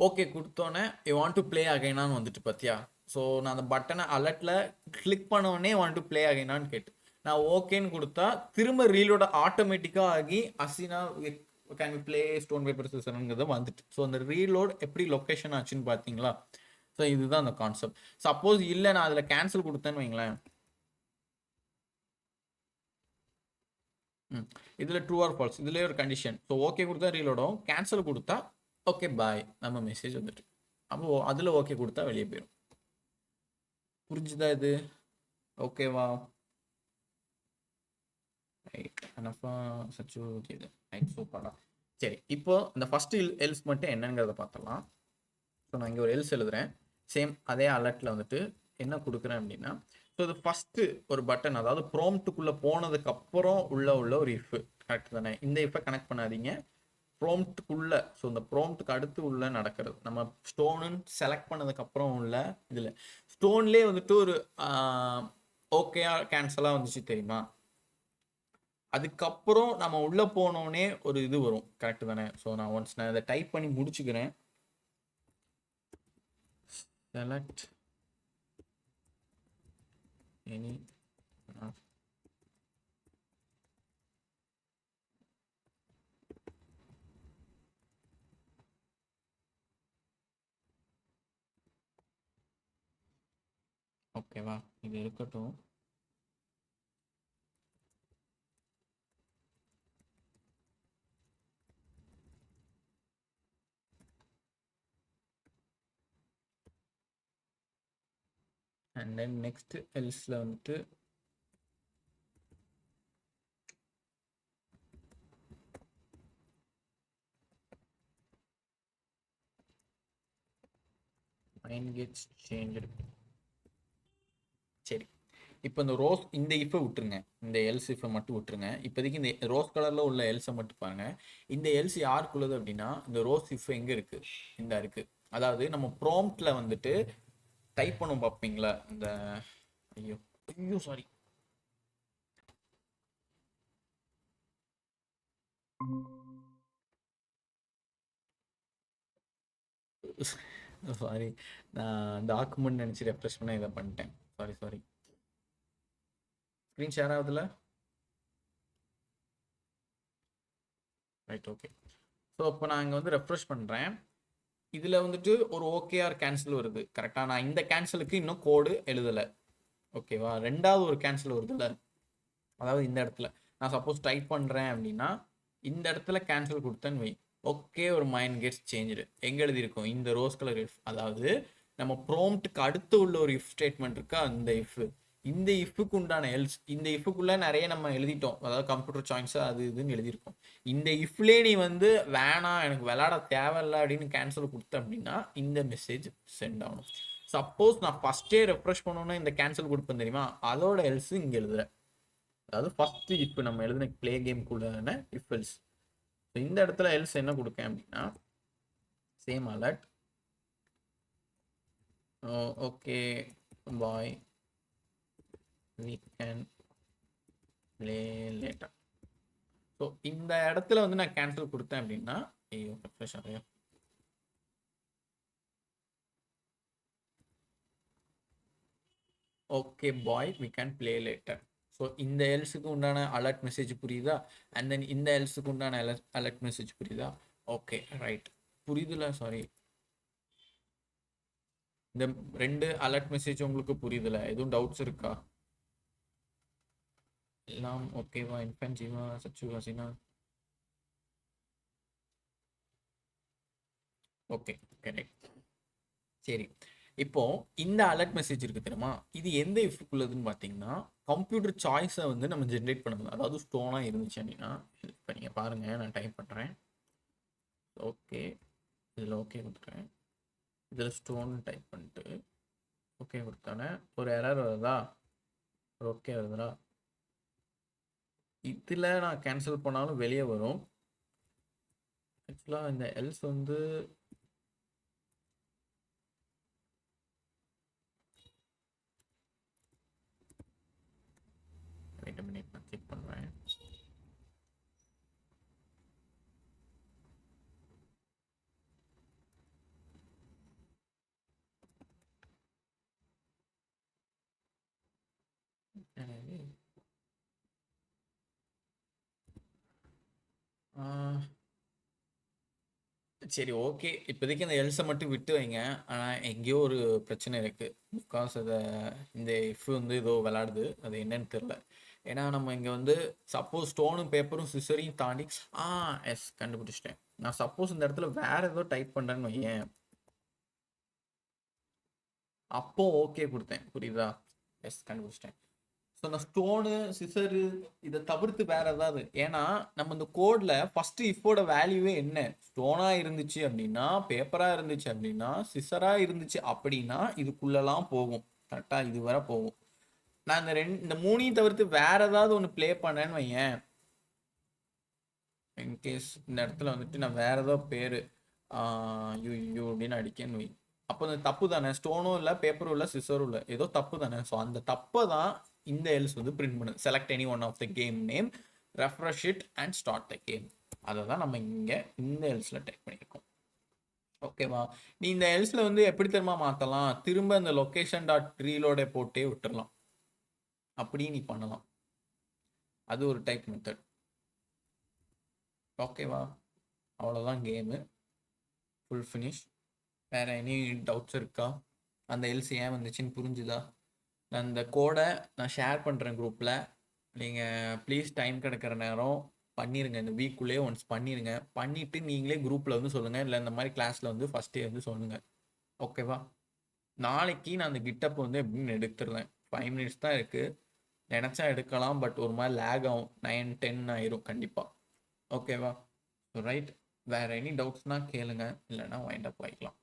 ஓகே கொடுத்தோன்னே யூ வாண்ட் டு ப்ளே அகைனான்னு வந்துட்டு பார்த்தியா. ஸோ நான் அந்த பட்டனை அலர்ட்டில் கிளிக் பண்ணோடனே வாண்ட் டு ப்ளே அகைனான்னு கேட்டு நான் ஓகேன்னு கொடுத்தா திரும்ப ரீலோட ஆட்டோமேட்டிக்காக ஆகி Hasina can we play stone paper சிசர்ங்கிறது வந்துட்டு. ஸோ அந்த ரீலோட் எப்படி லொக்கேஷன் ஆச்சுன்னு பார்த்தீங்களா? ஸோ இதுதான் அந்த கான்செப்ட். சப்போஸ் இல்லை நான் அதில் கேன்சல் கொடுத்தேன்னு வைங்களேன், இதில் ட்ரூ ஆர் ஃபால்ஸ், இதுலேயே ஒரு கண்டிஷன். ஸோ ஓகே கொடுத்தா ரீலோடும், கேன்சல் கொடுத்தா ஓகே பாய் நம்ம மெசேஜ் வந்துட்டு. அப்போ அதில் ஓகே கொடுத்தா வெளியே போயிடும். புரிஞ்சுதா இது? ஓகேவா? ரைட், அனஃபா சச்சு இது ரைட், சூப்பரா. சரி, இப்போ இந்த ஃபர்ஸ்ட் எல்ஸ் மட்டும் என்னங்கிறத பார்த்தலாம். ஸோ நான் இங்கே ஒரு எல்ஸ் எழுதுறேன். சேம் அதே அலர்ட்டில் வந்துட்டு என்ன கொடுக்குறேன் அப்படின்னா, ஸோ இது ஃபஸ்ட்டு ஒரு பட்டன், அதாவது ப்ராம்ப்ட்டுக்குள்ளே போனதுக்கப்புறம் உள்ள ஒரு இஃப். கரெக்ட் தானே? இந்த இஃப்பை கனெக்ட் பண்ணாதீங்க, ப்ராம்ப்ட்டுக்குள்ளே. ஸோ இந்த ப்ராம்ப்ட்டுக்கு அடுத்து உள்ள நடக்கிறது நம்ம ஸ்டோனுன்னு செலக்ட் பண்ணதுக்கப்புறம் உள்ள இதில் ஸ்டோன்லேயே வந்துட்டு ஒரு ஓகேயா கேன்சலாக வந்துச்சு தெரியுமா? அதுக்கப்புறம் நம்ம உள்ளே போனோடனே ஒரு இது வரும். கரெக்டு தானே? ஸோ நான் இதை டைப் பண்ணி முடிச்சுக்கிறேன். select any ஓகேவா? இது இருக்கட்டும். அண்ட் தென் நெக்ஸ்ட் எல்ஸில் வந்துட்டு மைண்ட் கெட்ஸ் சேஞ்ச். சரி, இப்போ இந்த ரோஸ் இந்த இஃபை விட்டுருங்க, இந்த எல்ஸ் இஃபை மட்டும் விட்டுருங்க. இப்போதைக்கு இந்த ரோஸ் கலரில் உள்ள எல்ஸை மட்டும் பாருங்க. இந்த எல்ஸ் யாருக்குள்ளது அப்படின்னா இந்த ரோஸ் இஃப் எங்கே இருக்கு? இந்த இருக்கு. அதாவது நம்ம ப்ராம்ப்ட்ல வந்துட்டு டைப் பண்ண பார்ப்பீங்களா இந்த ஐயோ ஐயோ சாரி சாரி, நான் டாக்குமெண்ட் நினச்சி ரெஃப்ரெஷ் பண்ண இதை பண்ணிட்டேன். சாரி. ஸ்க்ரீன் ஷேர் ஆகுதுல்ல? Right, okay. ஸோ இப்போ நான் இங்கே வந்து ரெஃப்ரெஷ் பண்ணுறேன். இதில் வந்துட்டு ஒரு ஓகேஆர் கேன்சல் வருது கரெக்டாக. நான் இந்த கேன்சலுக்கு இன்னும் கோடு எழுதலை. ஓகேவா? ரெண்டாவது ஒரு கேன்சல் வருதுல்ல, அதாவது இந்த இடத்துல நான் சப்போஸ் டைப் பண்ணுறேன் அப்படின்னா இந்த இடத்துல கேன்சல் கொடுத்தேன்னு வை. ஓகே, ஒரு மைண்ட் கெட்ஸ் சேஞ்சு எங்கே எழுதியிருக்கோம்? இந்த ரோஸ் கலர் இஃப். அதாவது நம்ம ப்ரோம்ப்ட்டுக்கு அடுத்து உள்ள ஒரு இஃப் ஸ்டேட்மெண்ட் இருக்கா, அந்த இஃப். இந்த இஃபுக்கு உண்டான எல்ஸ், இந்த இஃபுக்குள்ளே நிறைய நம்ம எழுதிட்டோம், அதாவது கம்ப்யூட்டர் சாய்ஸ் அது இதுன்னு எழுதியிருக்கோம். இந்த இஃப்லேயே நீ வந்து வேணாம் எனக்கு விளையாட தேவையில்லை அப்படின்னு கேன்சல் கொடுத்த அப்படின்னா இந்த மெசேஜ் சென்ட் ஆகணும். சப்போஸ் நான் ஃபஸ்ட்டே ரெஃப்ரெஷ் பண்ணணும்னா இந்த கேன்சல் கொடுப்பேன் தெரியுமா, அதோட எல்ஸ் இங்கே எழுதுறேன். அதாவது ஃபர்ஸ்ட் இப்போ நம்ம எழுதின பிளே கேம்குள்ளான இஃப் எல்ஸ். இந்த இடத்துல எல்ஸ் என்ன கொடுக்கேன் அப்படின்னா same alert okay bye we can play later. So இந்த இடத்துல வந்து நான் கேன்சல் கொடுத்தேன் அப்படின்னா ஐயோ ரெஃப்ரெஷ் ஆகும். Okay bye we can play later. So இந்த எல்ஸுக்கு உண்டான அலர்ட் மெசேஜ் புரியுதா? அண்ட் தென் இந்த எல்ஸுக்கு உண்டான அலர்ட் மெசேஜ் புரியுதா? ஓகே ரைட், புரியுதுல? சாரி, இந்த ரெண்டு அலர்ட் மெசேஜ் உங்களுக்கு புரியுதுல? எதுவும் டவுட்ஸ் இருக்கா? எல்லாம் ஓகேவா? Infant Jeeva, Sachu, Hasina. Okay correct. சரி, இப்போ இந்த அலர்ட் மெசேஜ் இருக்கு தெரியுமா, இது எந்த இஃப்க்குள்ளதுன்னு பார்த்தீங்கன்னா கம்ப்யூட்டர் சாய்ஸை வந்து நம்ம ஜென்ரேட் பண்ணணும். அதாவது ஸ்டோனாக இருந்துச்சு அப்படின்னா இப்போ நீங்கள் பாருங்கள், நான் டைப் பண்ணுறேன். ஓகே, இதில் ஓகே கொடுத்துறேன். இதில் ஸ்டோன் டைப் பண்ணிட்டு ஓகே கொடுத்தானே ஒரு எரர் வருதா, ஒரு ஓகே வருதுடா. இதில் நான் கேன்சல் பண்ணாலும் வெளியே வரும். ஆக்சுவலாக இந்த எல்ஸ் வந்து வெயிட் மினிட், நான் செக் பண்ணுறேன். சரி ஓகே, இப்போதைக்கு அந்த எல்ஸை மட்டும் விட்டு வைங்க. ஆனால் எங்கேயோ ஒரு பிரச்சனை இருக்குது. பிகாஸ் அதை இந்த இஃப் வந்து ஏதோ விளாடுது, அது என்னன்னு தெரில. ஏன்னா நம்ம இங்கே வந்து சப்போஸ் ஸ்டோனும் பேப்பரும் சிசரையும் தாண்டி எஸ் கண்டுபிடிச்சிட்டேன். நான் சப்போஸ் இந்த இடத்துல வேற ஏதோ டைப் பண்ணுறேன்னு வையேன், அப்போ ஓகே கொடுத்தேன், புரியுதா? எஸ் கண்டுபிடிச்சிட்டேன். ஸோ அந்த ஸ்டோனு சிசரு இதை தவிர்த்து வேற ஏதாவது, ஏன்னா நம்ம இந்த கோடில் ஃபர்ஸ்ட் இஃபோட வேல்யூவே என்ன, ஸ்டோனாக இருந்துச்சு அப்படின்னா, பேப்பராக இருந்துச்சு அப்படின்னா, சிசராக இருந்துச்சு அப்படின்னா இதுக்குள்ளெல்லாம் போகும் கரெக்டாக, இது வரை போகும். நான் இந்த மூணையும் தவிர்த்து வேற ஏதாவது ஒன்று ப்ளே பண்ணேன்னு வையேன், இன்கேஸ் இந்த இடத்துல வந்துட்டு நான் வேற ஏதோ பேர் யூ அப்படின்னு அடிக்கேன்னு வை, அப்போ அந்த தப்பு தானே, ஸ்டோனும் இல்லை பேப்பரும் இல்லை சிசரும் இல்லை, ஏதோ தப்பு தானே. ஸோ அந்த தப்பை தான் இந்த எல்ஸ் வந்து பிரிண்ட் பண்ணுது. Select any one of the game name, refresh it and start the game. அதை தான் நம்ம இங்கே இந்த எல்ஸில் டைப் பண்ணியிருக்கோம். ஓகேவா? நீ இந்த எல்ஸில் வந்து எப்படி தெரியுமா மாற்றலாம், திரும்ப இந்த லொக்கேஷன் டாட் ரீலோட போட்டே விட்டுடலாம், அப்படியும் நீ பண்ணலாம். அது ஒரு டைப் மெத்தட். ஓகேவா? அவ்வளோதான் கேமு, ஃபுல் ஃபினிஷ். வேறு எனி டவுட்ஸ் இருக்கா? அந்த எல்ஸ் ஏன் வந்துச்சுன்னு புரிஞ்சுதா? நான் இந்த கோடை நான் ஷேர் பண்ணுறேன் குரூப்பில், நீங்கள் ப்ளீஸ் டைம் கிடைக்கிற நேரம் பண்ணிடுங்க, இந்த வீக்குள்ளேயே ஒன்ஸ் பண்ணிடுங்க. பண்ணிவிட்டு நீங்களே குரூப்பில் வந்து சொல்லுங்கள், இல்லை இந்த மாதிரி கிளாஸில் வந்து ஃபஸ்ட்டே வந்து சொல்லுங்கள். ஓகேவா? நாளைக்கு நான் அந்த கிட்டப் வந்து எப்படின்னு எடுத்துருவேன். 5 மினிட்ஸ் தான் இருக்குது, நினச்சா எடுக்கலாம், பட் ஒரு மாதிரி லேக் ஆகும், 9-10 ஆயிரும் கண்டிப்பாக. ஓகேவா? ரைட், வேறு எனி டவுட்ஸ்னால் கேளுங்க, இல்லைன்னா வைண்ட் அப் ஆகிக்கலாம்.